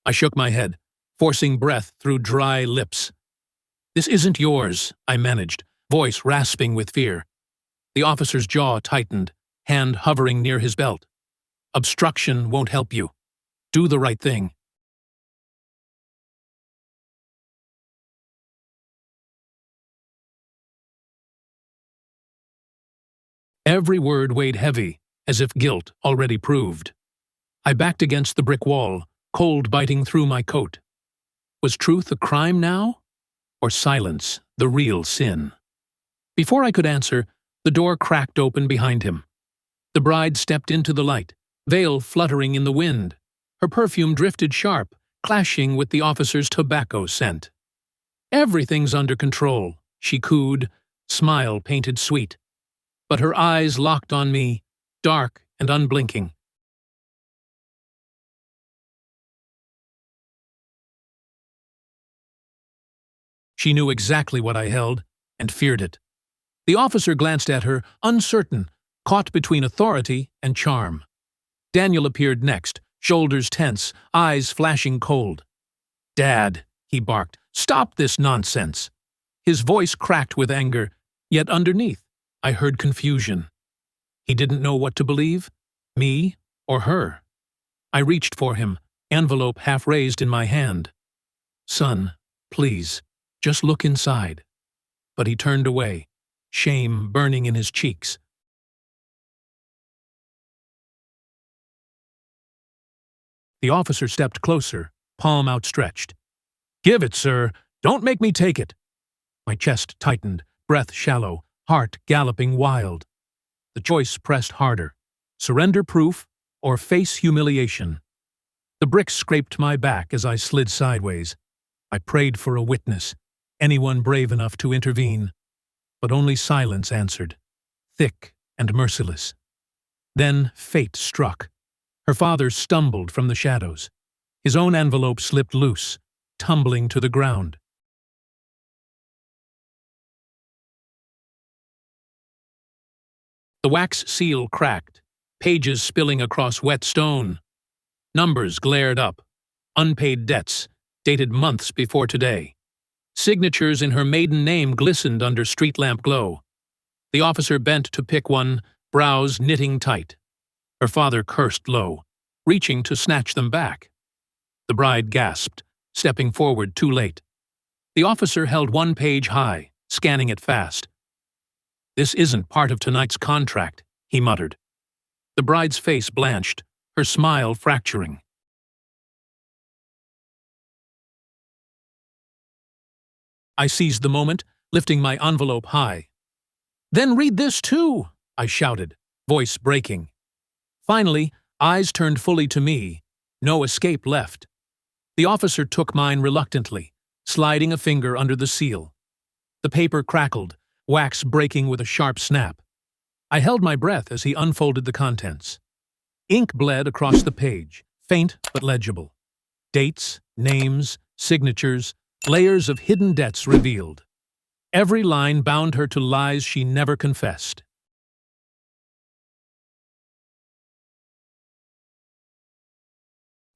I shook my head, forcing breath through dry lips. "This isn't yours," I managed, voice rasping with fear. The officer's jaw tightened, hand hovering near his belt. "Obstruction won't help you. Do the right thing." Every word weighed heavy, as if guilt already proved. I backed against the brick wall, cold biting through my coat. Was truth a crime now? Or silence the real sin? Before I could answer, the door cracked open behind him. The bride stepped into the light, veil fluttering in the wind. Her perfume drifted sharp, clashing with the officer's tobacco scent. "Everything's under control," she cooed, smile painted sweet. But her eyes locked on me, dark and unblinking. She knew exactly what I held, and feared it. The officer glanced at her, uncertain, caught between authority and charm. Daniel appeared next, shoulders tense, eyes flashing cold. "Dad," he barked, "stop this nonsense." His voice cracked with anger, yet underneath, I heard confusion. He didn't know what to believe, me or her. I reached for him, envelope half raised in my hand. "Son, please, just look inside." But he turned away, shame burning in his cheeks. The officer stepped closer, palm outstretched. "Give it, sir. Don't make me take it." My chest tightened, breath shallow, heart galloping wild. The choice pressed harder. Surrender proof or face humiliation. The bricks scraped my back as I slid sideways. I prayed for a witness, anyone brave enough to intervene. But only silence answered, thick and merciless. Then fate struck. Her father stumbled from the shadows. His own envelope slipped loose, tumbling to the ground. The wax seal cracked, pages spilling across wet stone. Numbers glared up. Unpaid debts, dated months before today. Signatures in her maiden name glistened under street lamp glow. The officer bent to pick one, brows knitting tight. Her father cursed low, reaching to snatch them back. The bride gasped, stepping forward too late. The officer held one page high, scanning it fast. "This isn't part of tonight's contract," he muttered. The bride's face blanched, her smile fracturing. I seized the moment, lifting my envelope high. "Then read this too," I shouted, voice breaking. Finally, eyes turned fully to me, no escape left. The officer took mine reluctantly, sliding a finger under the seal. The paper crackled, wax breaking with a sharp snap. I held my breath as he unfolded the contents. Ink bled across the page, faint but legible. Dates, names, signatures, layers of hidden debts revealed. Every line bound her to lies she never confessed.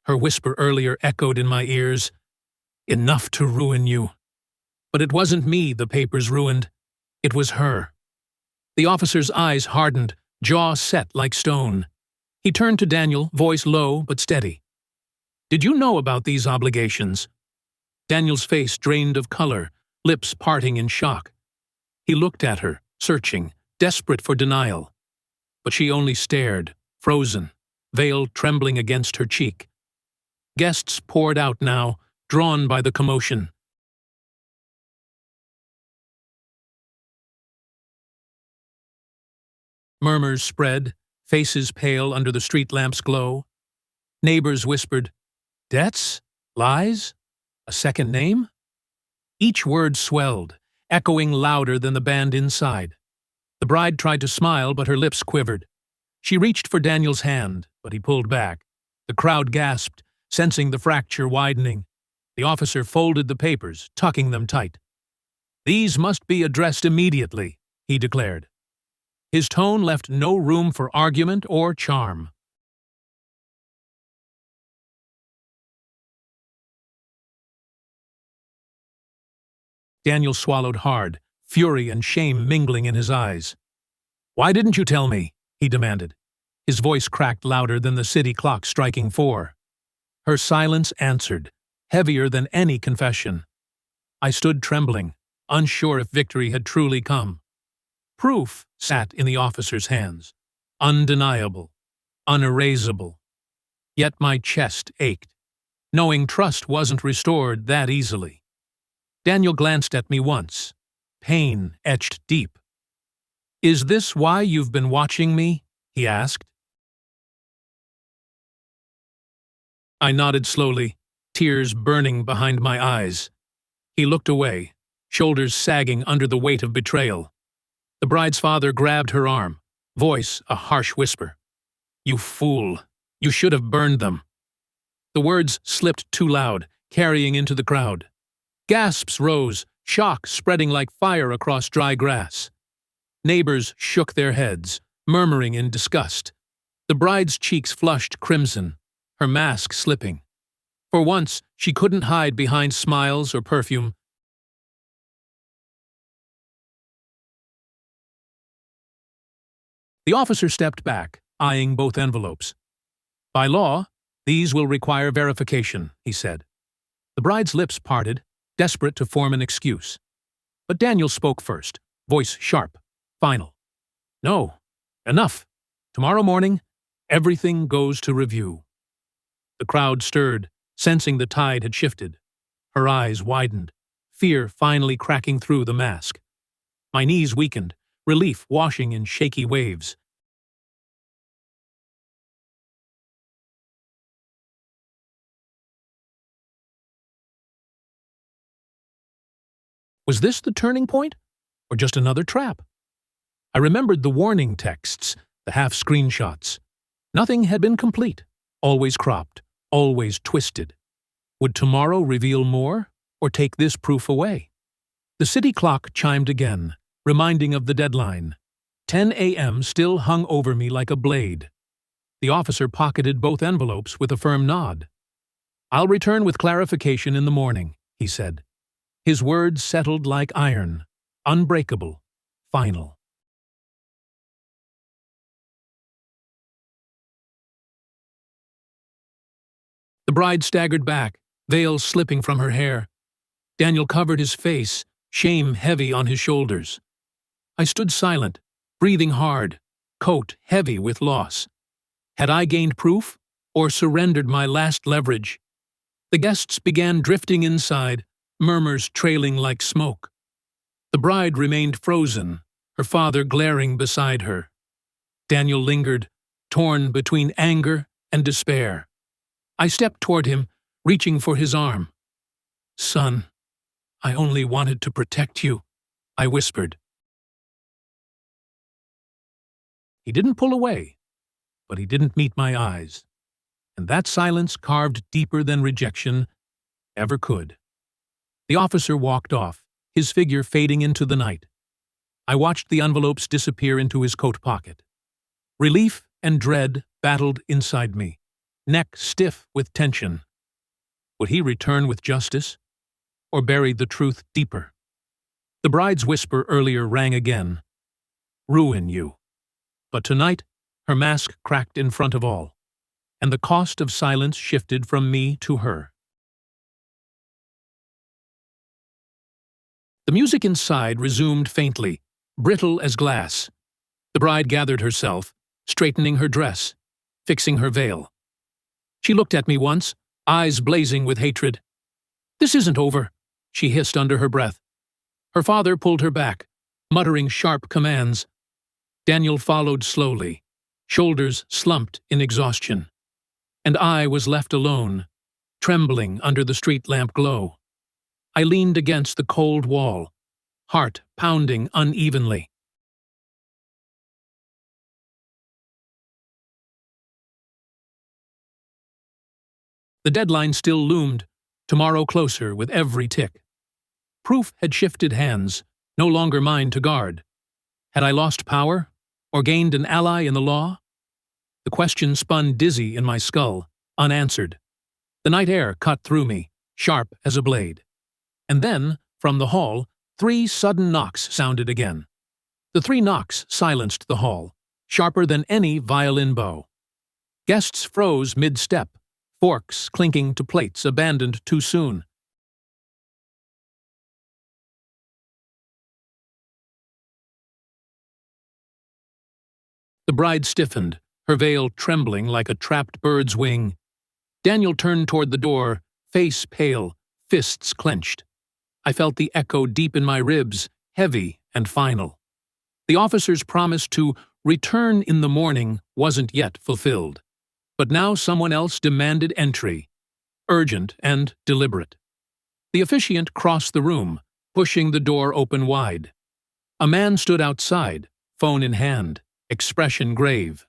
Her whisper earlier echoed in my ears, "Enough to ruin you." But it wasn't me the papers ruined. It was her. The officer's eyes hardened, jaw set like stone. He turned to Daniel, voice low but steady. "Did you know about these obligations?" Daniel's face drained of color, lips parting in shock. He looked at her, searching, desperate for denial. But she only stared, frozen, veil trembling against her cheek. Guests poured out now, drawn by the commotion. Murmurs spread, faces pale under the street lamp's glow. Neighbors whispered, "Debts? Lies? A second name?" Each word swelled, echoing louder than the band inside. The bride tried to smile, but her lips quivered. She reached for Daniel's hand, but he pulled back. The crowd gasped, sensing the fracture widening. The officer folded the papers, tucking them tight. "These must be addressed immediately," he declared. His tone left no room for argument or charm. Daniel swallowed hard, fury and shame mingling in his eyes. "Why didn't you tell me?" he demanded. His voice cracked louder than the city clock striking 4. Her silence answered, heavier than any confession. I stood trembling, unsure if victory had truly come. Proof sat in the officer's hands, undeniable, unerasable. Yet my chest ached, knowing trust wasn't restored that easily. Daniel glanced at me once, pain etched deep. "Is this why you've been watching me?" he asked. I nodded slowly, tears burning behind my eyes. He looked away, shoulders sagging under the weight of betrayal. The bride's father grabbed her arm, voice a harsh whisper. "You fool! You should have burned them." The words slipped too loud, carrying into the crowd. Gasps rose, shock spreading like fire across dry grass. Neighbors shook their heads, murmuring in disgust. The bride's cheeks flushed crimson, her mask slipping. For once, she couldn't hide behind smiles or perfume. The officer stepped back, eyeing both envelopes. "By law, these will require verification," he said. The bride's lips parted, desperate to form an excuse. But Daniel spoke first, voice sharp, final. "No, enough. Tomorrow morning, everything goes to review." The crowd stirred, sensing the tide had shifted. Her eyes widened, fear finally cracking through the mask. My knees weakened, relief washing in shaky waves. Was this the turning point, or just another trap? I remembered the warning texts, the half screenshots. Nothing had been complete, always cropped, always twisted. Would tomorrow reveal more, or take this proof away? The city clock chimed again, reminding of the deadline. 10 a.m. still hung over me like a blade. The officer pocketed both envelopes with a firm nod. "I'll return with clarification in the morning," he said. His words settled like iron, unbreakable, final. The bride staggered back, veil slipping from her hair. Daniel covered his face, shame heavy on his shoulders. I stood silent, breathing hard, coat heavy with loss. Had I gained proof, or surrendered my last leverage? The guests began drifting inside, murmurs trailing like smoke. The bride remained frozen, her father glaring beside her. Daniel lingered, torn between anger and despair. I stepped toward him, reaching for his arm. "Son, I only wanted to protect you," I whispered. He didn't pull away, but he didn't meet my eyes. And that silence carved deeper than rejection ever could. The officer walked off, his figure fading into the night. I watched the envelopes disappear into his coat pocket. Relief and dread battled inside me, neck stiff with tension. Would he return with justice, or bury the truth deeper? The bride's whisper earlier rang again. Ruin you. But tonight, her mask cracked in front of all, and the cost of silence shifted from me to her. The music inside resumed faintly, brittle as glass. The bride gathered herself, straightening her dress, fixing her veil. She looked at me once, eyes blazing with hatred. "This isn't over," she hissed under her breath. Her father pulled her back, muttering sharp commands. Daniel followed slowly, shoulders slumped in exhaustion. And I was left alone, trembling under the street lamp glow. I leaned against the cold wall, heart pounding unevenly. The deadline still loomed, tomorrow closer with every tick. Proof had shifted hands, no longer mine to guard. Had I lost power, or gained an ally in the law? The question spun dizzy in my skull, unanswered. The night air cut through me, sharp as a blade. And then, from the hall, 3 sudden knocks sounded again. The 3 knocks silenced the hall, sharper than any violin bow. Guests froze mid-step, forks clinking to plates abandoned too soon. The bride stiffened, her veil trembling like a trapped bird's wing. Daniel turned toward the door, face pale, fists clenched. I felt the echo deep in my ribs, heavy and final. The officer's promise to return in the morning wasn't yet fulfilled. But now someone else demanded entry, urgent and deliberate. The officiant crossed the room, pushing the door open wide. A man stood outside, phone in hand, expression grave.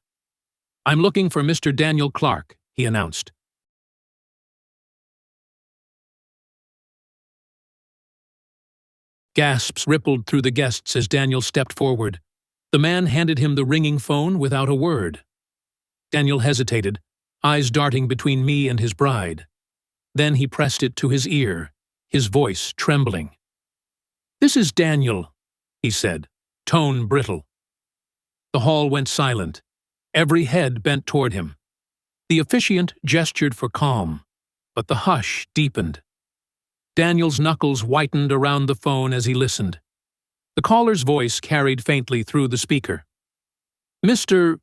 "I'm looking for Mr. Daniel Clark," he announced. Gasps rippled through the guests as Daniel stepped forward. The man handed him the ringing phone without a word. Daniel hesitated, eyes darting between me and his bride. Then he pressed it to his ear, his voice trembling. "This is Daniel," he said, tone brittle. The hall went silent, every head bent toward him. The officiant gestured for calm, but the hush deepened. Daniel's knuckles whitened around the phone as he listened. The caller's voice carried faintly through the speaker. "Mr.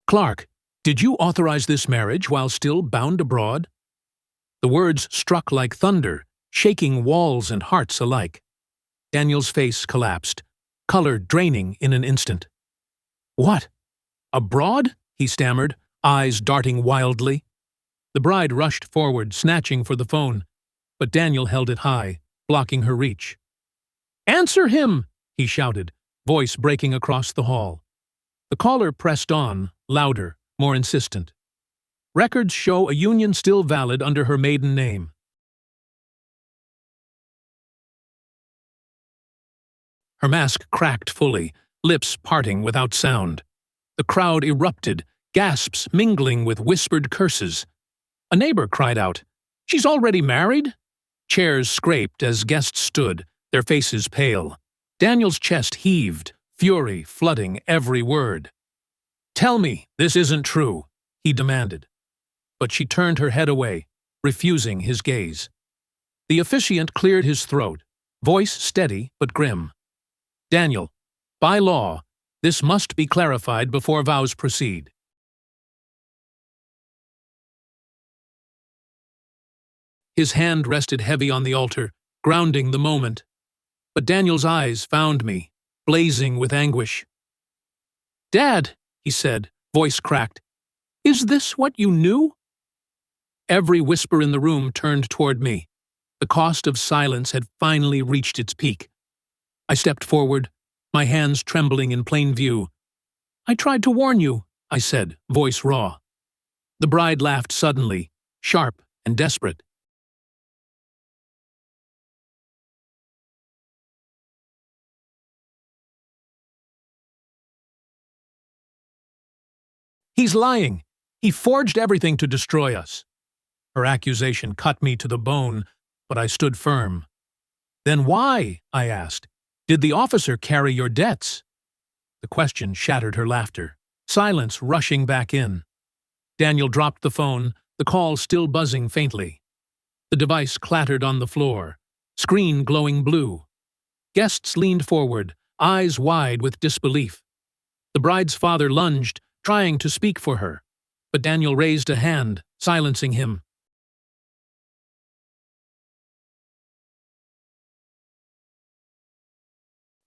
Clark, did you authorize this marriage while still bound abroad?" The words struck like thunder, shaking walls and hearts alike. Daniel's face collapsed, color draining in an instant. "What? Abroad?" he stammered, eyes darting wildly. The bride rushed forward, snatching for the phone, but Daniel held it high, blocking her reach. "Answer him!" he shouted, voice breaking across the hall. The caller pressed on, louder, more insistent. "Records show a union still valid under her maiden name." Her mask cracked fully, lips parting without sound. The crowd erupted, gasps mingling with whispered curses. A neighbor cried out, "She's already married?" Chairs scraped as guests stood, their faces pale. Daniel's chest heaved, fury flooding every word. "Tell me this isn't true," he demanded. But she turned her head away, refusing his gaze. The officiant cleared his throat, voice steady but grim. "Daniel, by law, this must be clarified before vows proceed." His hand rested heavy on the altar, grounding the moment. But Daniel's eyes found me, blazing with anguish. "Dad," he said, voice cracked, "is this what you knew?" Every whisper in the room turned toward me. The cost of silence had finally reached its peak. I stepped forward, my hands trembling in plain view. "I tried to warn you," I said, voice raw. The bride laughed suddenly, sharp and desperate. "He's lying. He forged everything to destroy us." Her accusation cut me to the bone, but I stood firm. "Then why," I asked, "did the officer carry your debts?" The question shattered her laughter, silence rushing back in. Daniel dropped the phone, the call still buzzing faintly. The device clattered on the floor, screen glowing blue. Guests leaned forward, eyes wide with disbelief. The bride's father lunged, trying to speak for her, but Daniel raised a hand, silencing him.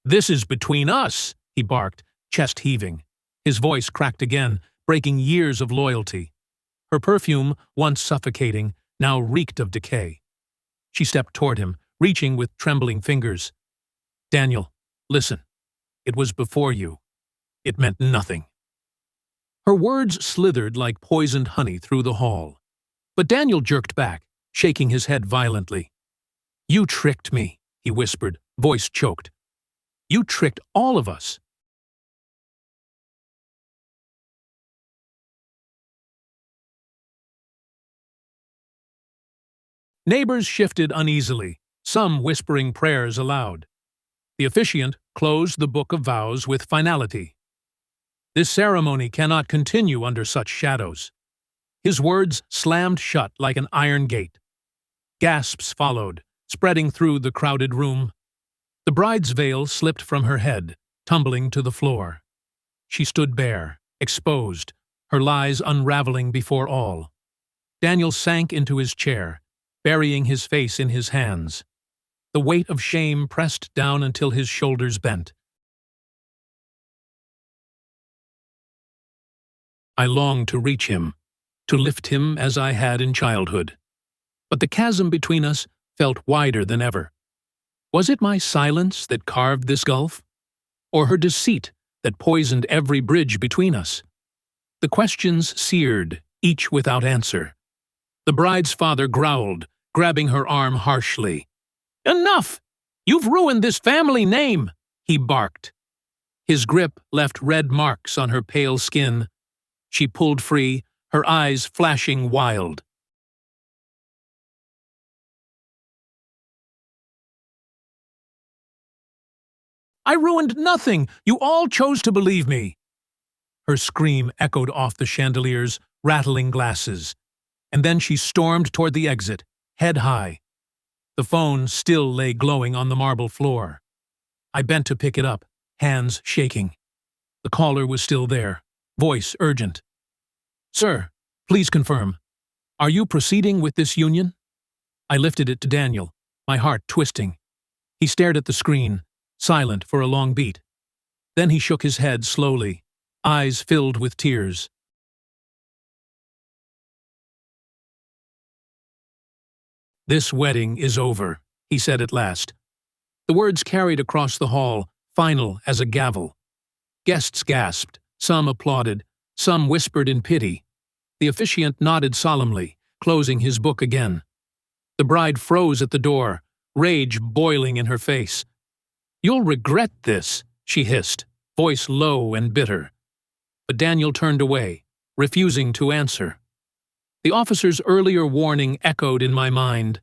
"This is between us," he barked, chest heaving. His voice cracked again, breaking years of loyalty. Her perfume, once suffocating, now reeked of decay. She stepped toward him, reaching with trembling fingers. "Daniel, listen. It was before you. It meant nothing." Her words slithered like poisoned honey through the hall. But Daniel jerked back, shaking his head violently. "You tricked me," he whispered, voice choked. "You tricked all of us." Neighbors shifted uneasily, some whispering prayers aloud. The officiant closed the book of vows with finality. "This ceremony cannot continue under such shadows." His words slammed shut like an iron gate. Gasps followed, spreading through the crowded room. The bride's veil slipped from her head, tumbling to the floor. She stood bare, exposed, her lies unraveling before all. Daniel sank into his chair, burying his face in his hands. The weight of shame pressed down until his shoulders bent. I longed to reach him, to lift him as I had in childhood. But the chasm between us felt wider than ever. Was it my silence that carved this gulf? Or her deceit that poisoned every bridge between us? The questions seared, each without answer. The bride's father growled, grabbing her arm harshly. "Enough! You've ruined this family name!" he barked. His grip left red marks on her pale skin. She pulled free, her eyes flashing wild. "I ruined nothing! You all chose to believe me!" Her scream echoed off the chandelier's rattling glasses, and then she stormed toward the exit, head high. The phone still lay glowing on the marble floor. I bent to pick it up, hands shaking. The caller was still there, voice urgent. "Sir, please confirm. Are you proceeding with this union?" I lifted it to Daniel, my heart twisting. He stared at the screen, silent for a long beat. Then he shook his head slowly, eyes filled with tears. "This wedding is over," he said at last. The words carried across the hall, final as a gavel. Guests gasped, some applauded, some whispered in pity. The officiant nodded solemnly, closing his book again. The bride froze at the door, rage boiling in her face. "You'll regret this," she hissed, voice low and bitter. But Daniel turned away, refusing to answer. The officer's earlier warning echoed in my mind.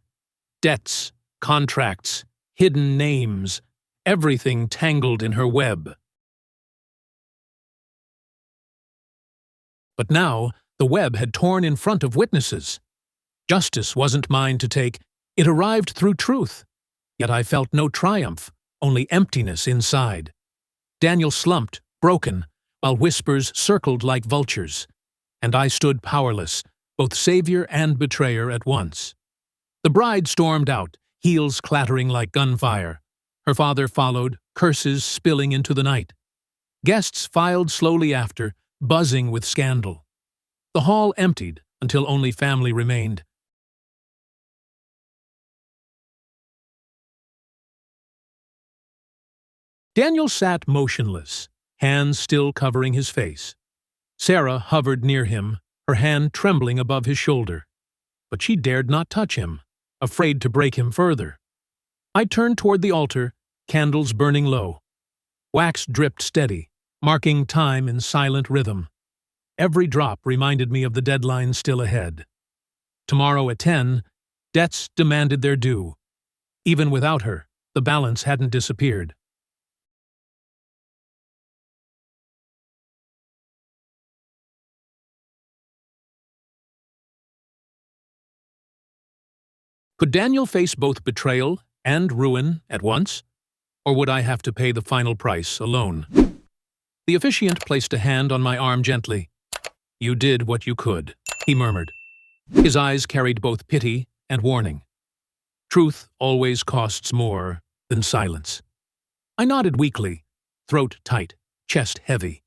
Debts, contracts, hidden names, everything tangled in her web. But now, the web had torn in front of witnesses. Justice wasn't mine to take, it arrived through truth. Yet I felt no triumph, only emptiness inside. Daniel slumped, broken, while whispers circled like vultures. And I stood powerless, both savior and betrayer at once. The bride stormed out, heels clattering like gunfire. Her father followed, curses spilling into the night. Guests filed slowly after, buzzing with scandal. The hall emptied until only family remained. Daniel sat motionless, hands still covering his face. Sarah hovered near him, her hand trembling above his shoulder. But she dared not touch him, afraid to break him further. I turned toward the altar, candles burning low. Wax dripped steady, marking time in silent rhythm. Every drop reminded me of the deadline still ahead. Tomorrow at 10, debts demanded their due. Even without her, the balance hadn't disappeared. Could Daniel face both betrayal and ruin at once? Or would I have to pay the final price alone? The officiant placed a hand on my arm gently. "You did what you could," he murmured. His eyes carried both pity and warning. Truth always costs more than silence. I nodded weakly, throat tight, chest heavy.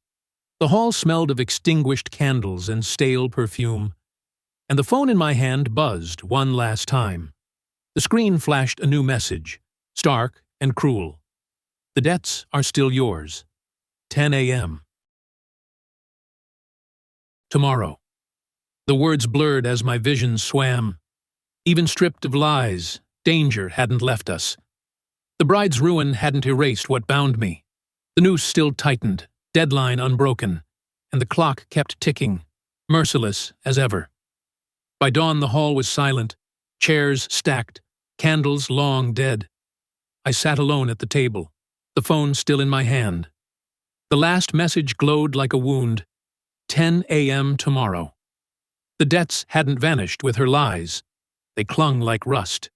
The hall smelled of extinguished candles and stale perfume, and the phone in my hand buzzed one last time. The screen flashed a new message, stark and cruel. "The debts are still yours. 10 a.m. Tomorrow." The words blurred as my vision swam. Even stripped of lies, danger hadn't left us. The bride's ruin hadn't erased what bound me. The noose still tightened, deadline unbroken, and the clock kept ticking, merciless as ever. By dawn the hall was silent, chairs stacked, candles long dead. I sat alone at the table, the phone still in my hand. The last message glowed like a wound. 10 a.m. tomorrow. The debts hadn't vanished with her lies. They clung like rust.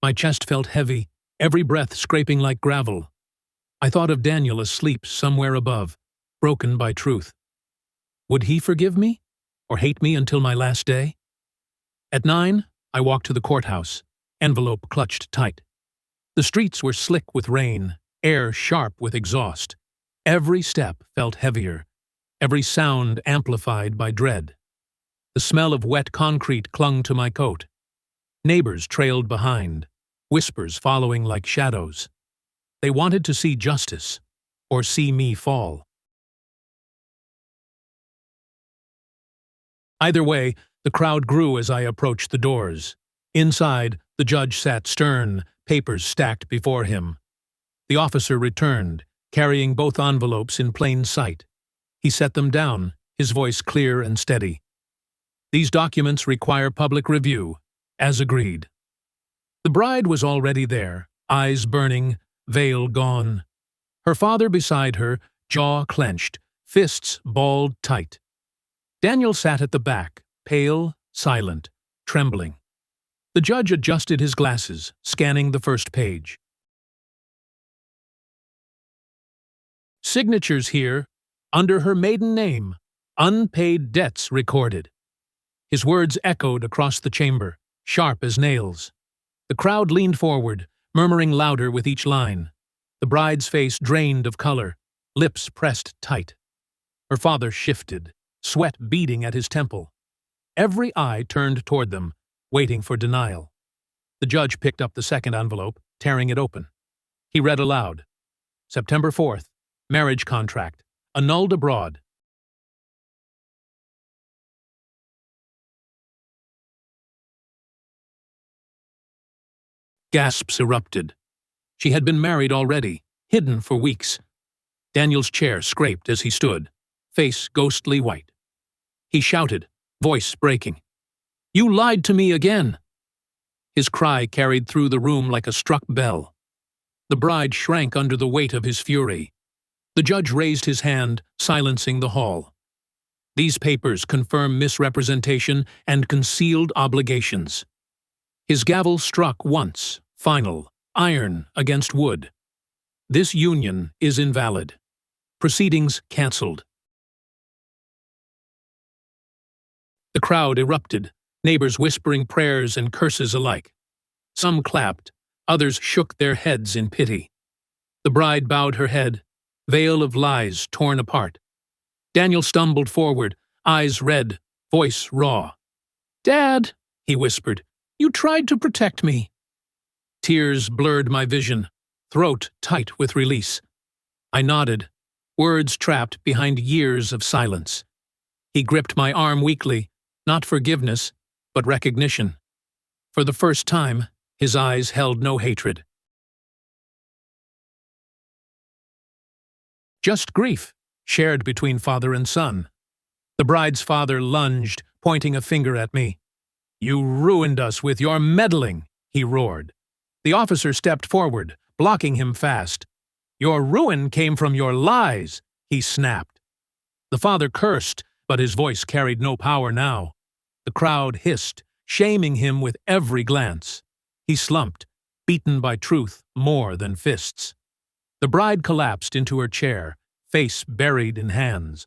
My chest felt heavy, every breath scraping like gravel. I thought of Daniel asleep somewhere above, broken by truth. Would he forgive me, or hate me until my last day? At 9, I walked to the courthouse, envelope clutched tight. The streets were slick with rain, air sharp with exhaust. Every step felt heavier, every sound amplified by dread. The smell of wet concrete clung to my coat. Neighbors trailed behind, whispers following like shadows. They wanted to see justice, or see me fall. Either way, the crowd grew as I approached the doors. Inside, the judge sat stern, papers stacked before him. The officer returned, carrying both envelopes in plain sight. He set them down, his voice clear and steady. "These documents require public review, as agreed." The bride was already there, eyes burning, veil gone. Her father beside her, jaw clenched, fists balled tight. Daniel sat at the back, pale, silent, trembling. The judge adjusted his glasses, scanning the first page. "Signatures here, under her maiden name, unpaid debts recorded." His words echoed across the chamber, sharp as nails. The crowd leaned forward, murmuring louder with each line. The bride's face drained of color, lips pressed tight. Her father shifted, sweat beading at his temple. Every eye turned toward them, waiting for denial. The judge picked up the second envelope, tearing it open. He read aloud, "September 4th, marriage contract, annulled abroad." Gasps erupted. She had been married already, hidden for weeks. Daniel's chair scraped as he stood, face ghostly white. He shouted, voice breaking, "You lied to me again!" His cry carried through the room like a struck bell. The bride shrank under the weight of his fury. The judge raised his hand, silencing the hall. "These papers confirm misrepresentation and concealed obligations." His gavel struck once, final, iron against wood. "This union is invalid. Proceedings cancelled." The crowd erupted, neighbors whispering prayers and curses alike. Some clapped, others shook their heads in pity. The bride bowed her head, veil of lies torn apart. Daniel stumbled forward, eyes red, voice raw. "Dad," he whispered, "you tried to protect me." Tears blurred my vision, throat tight with release. I nodded, words trapped behind years of silence. He gripped my arm weakly, not forgiveness, but recognition. For the first time, his eyes held no hatred. Just grief, shared between father and son. The bride's father lunged, pointing a finger at me. "You ruined us with your meddling," he roared. The officer stepped forward, blocking him fast. "Your ruin came from your lies," he snapped. The father cursed, but his voice carried no power now. The crowd hissed, shaming him with every glance. He slumped, beaten by truth more than fists. The bride collapsed into her chair, face buried in hands.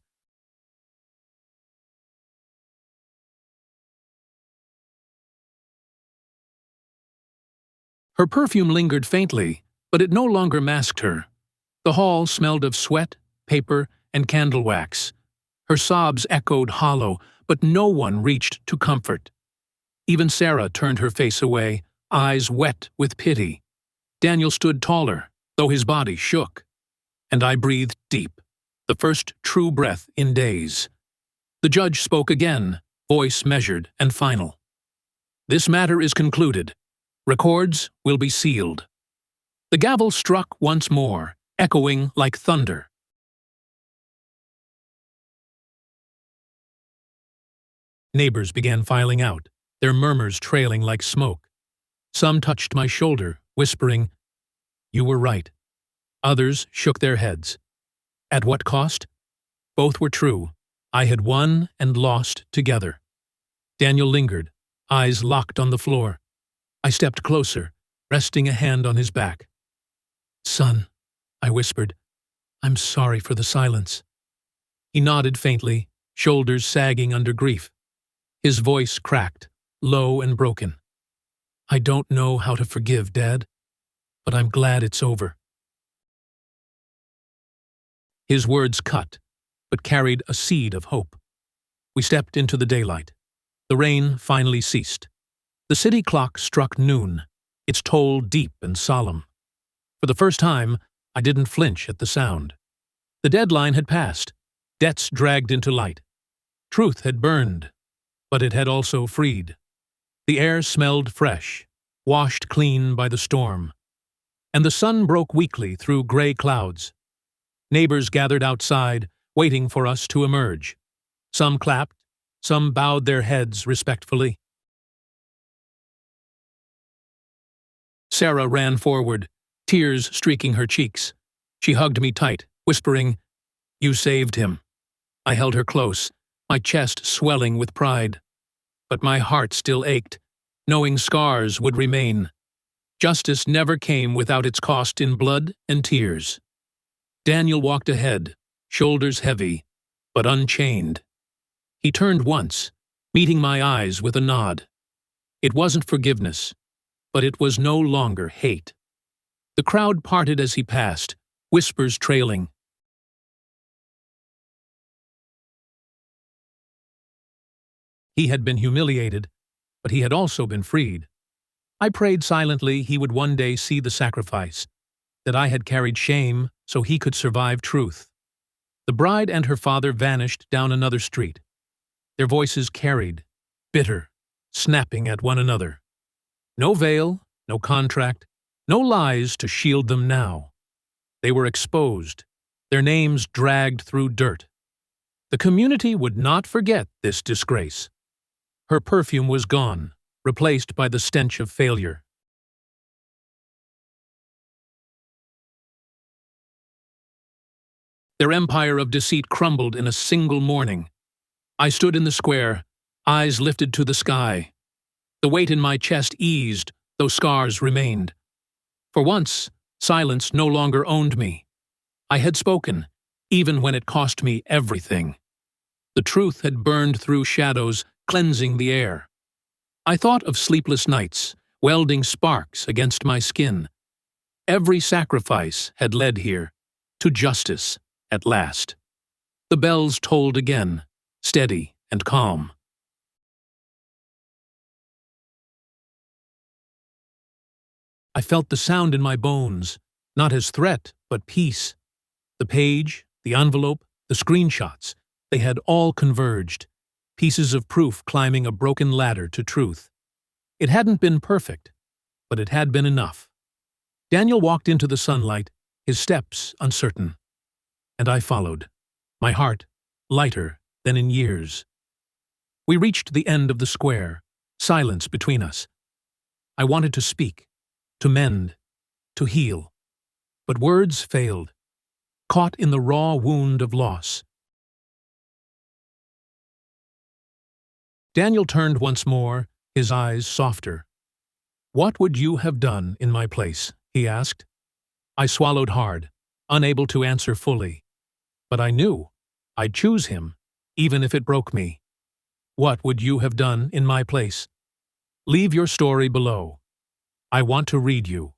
Her perfume lingered faintly, but it no longer masked her. The hall smelled of sweat, paper, and candle wax. Her sobs echoed hollow, but no one reached to comfort. Even Sarah turned her face away, eyes wet with pity. Daniel stood taller, though his body shook. And I breathed deep, the first true breath in days. The judge spoke again, voice measured and final. "This matter is concluded. Records will be sealed." The gavel struck once more, echoing like thunder. Neighbors began filing out, their murmurs trailing like smoke. Some touched my shoulder, whispering, "You were right." Others shook their heads. At what cost? Both were true. I had won and lost together. Daniel lingered, eyes locked on the floor. I stepped closer, resting a hand on his back. "Son," I whispered, "I'm sorry for the silence." He nodded faintly, shoulders sagging under grief. His voice cracked, low and broken. "I don't know how to forgive, Dad, but I'm glad it's over." His words cut, but carried a seed of hope. We stepped into the daylight. The rain finally ceased. The city clock struck noon, its toll deep and solemn. For the first time, I didn't flinch at the sound. The deadline had passed, debts dragged into light. Truth had burned, but it had also freed. The air smelled fresh, washed clean by the storm. And the sun broke weakly through gray clouds. Neighbors gathered outside, waiting for us to emerge. Some clapped, some bowed their heads respectfully. Sarah ran forward, tears streaking her cheeks. She hugged me tight, whispering, "You saved him." I held her close, my chest swelling with pride. But my heart still ached, knowing scars would remain. Justice never came without its cost in blood and tears. Daniel walked ahead, shoulders heavy, but unchained. He turned once, meeting my eyes with a nod. It wasn't forgiveness, but it was no longer hate. The crowd parted as he passed, whispers trailing. He had been humiliated, but he had also been freed. I prayed silently he would one day see the sacrifice, that I had carried shame so he could survive truth. The bride and her father vanished down another street. Their voices carried, bitter, snapping at one another. No veil, no contract, no lies to shield them now. They were exposed, their names dragged through dirt. The community would not forget this disgrace. Her perfume was gone, replaced by the stench of failure. Their empire of deceit crumbled in a single morning. I stood in the square, eyes lifted to the sky. The weight in my chest eased, though scars remained. For once, silence no longer owned me. I had spoken, even when it cost me everything. The truth had burned through shadows, cleansing the air. I thought of sleepless nights, welding sparks against my skin. Every sacrifice had led here, to justice, at last. The bells tolled again, steady and calm. I felt the sound in my bones, not as threat, but peace. The page, the envelope, the screenshots, they had all converged, pieces of proof climbing a broken ladder to truth. It hadn't been perfect, but it had been enough. Daniel walked into the sunlight, his steps uncertain. And I followed, my heart lighter than in years. We reached the end of the square, silence between us. I wanted to speak, to mend, to heal. But words failed, caught in the raw wound of loss. Daniel turned once more, his eyes softer. "What would you have done in my place?" he asked. I swallowed hard, unable to answer fully. But I knew I'd choose him, even if it broke me. What would you have done in my place? Leave your story below. I want to read you.